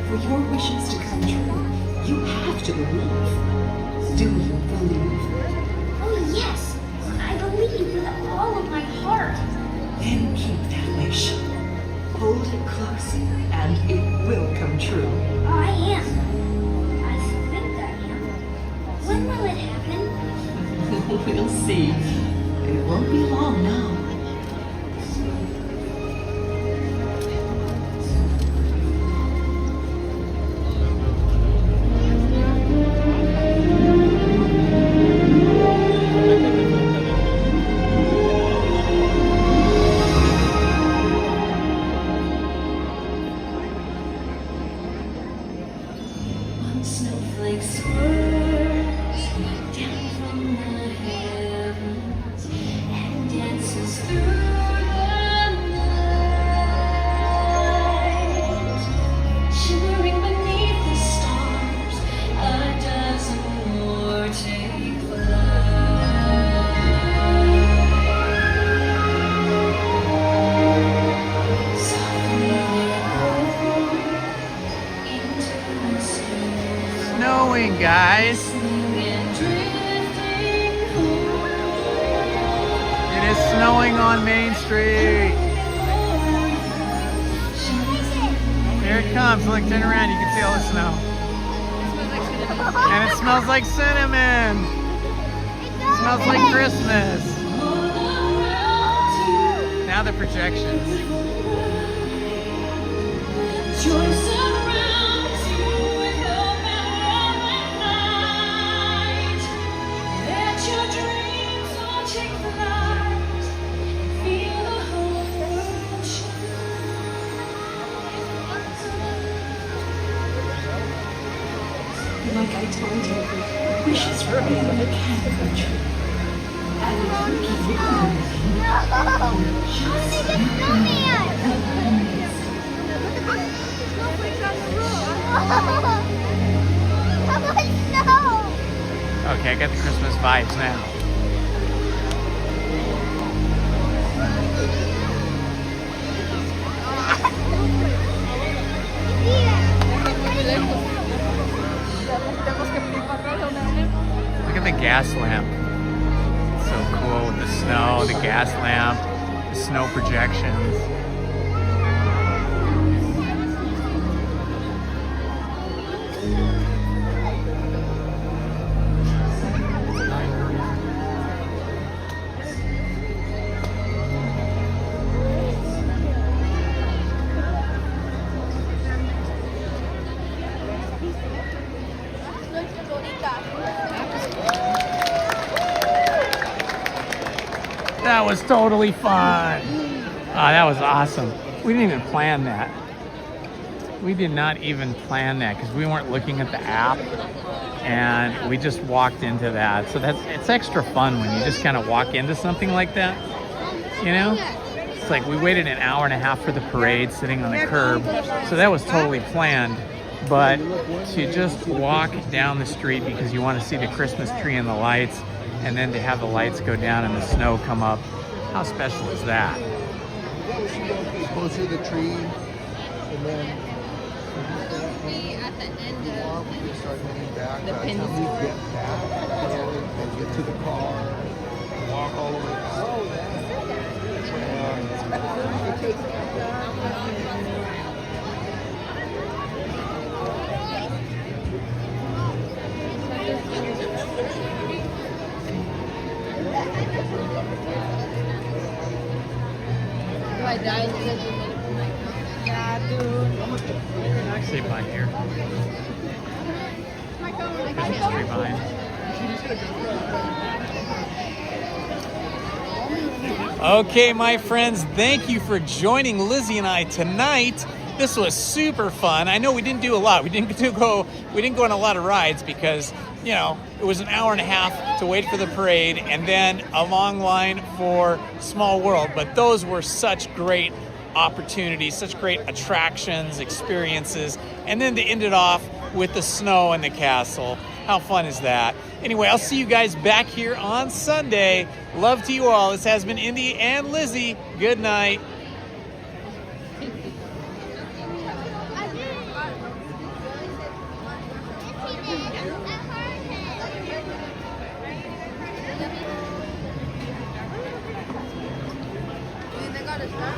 for your wishes to come true, you have to believe. Do you believe? Oh yes, I believe with all of my heart. Then keep that wish. Hold it close, and it will come true. I am. I think I am. When will it happen? We'll see. It won't be long now. Snowflake swirls down from the heavens and dances through the night, shimmering beneath the stars. A dozen more take flight. Softly they go into the snow. Snowing, guys. It is snowing on Main Street. Here it comes. Look, turn around. You can see all the snow. And it smells like cinnamon. It smells like Christmas. Now the projections. Joy surrounds you with hope and light. Let your dreams all take flight. Feel the whole world shine. Like I told you, wishes remain in the can country. And if you keep looking, Okay, I got the Christmas vibes now. Look at the gas lamp. It's so cool with the snow, the gas lamp, the snow projections. That was totally fun. That was awesome. We didn't even plan that. We did not even plan that because we weren't looking at the app and we just walked into that. So it's extra fun when you just kind of walk into something like that, you know? It's like we waited an hour and a half for the parade sitting on the curb. So that was totally planned. But to just walk down the street because you want to see the Christmas tree and the lights, and then to have the lights go down and the snow come up, how special is that? Closer to the tree, and then at the end of we start heading back. the By the pins. time we get back and get to the car, walk all the way back. I died because you made it from my account. Yeah, dude. I say bye here. My phone. Christmas tree vine. Okay, my friends, thank you for joining Lizzie and I tonight. This was super fun. I know we didn't do a lot. We didn't go on a lot of rides because, you know, it was an hour and a half to wait for the parade and then a long line for Small World. But those were such great opportunities, such great attractions, experiences, and then to end it off with the snow and the castle. How fun is that? Anyway, I'll see you guys back here on Sunday. Love to you all. This has been Indy and Lizzie. Good night.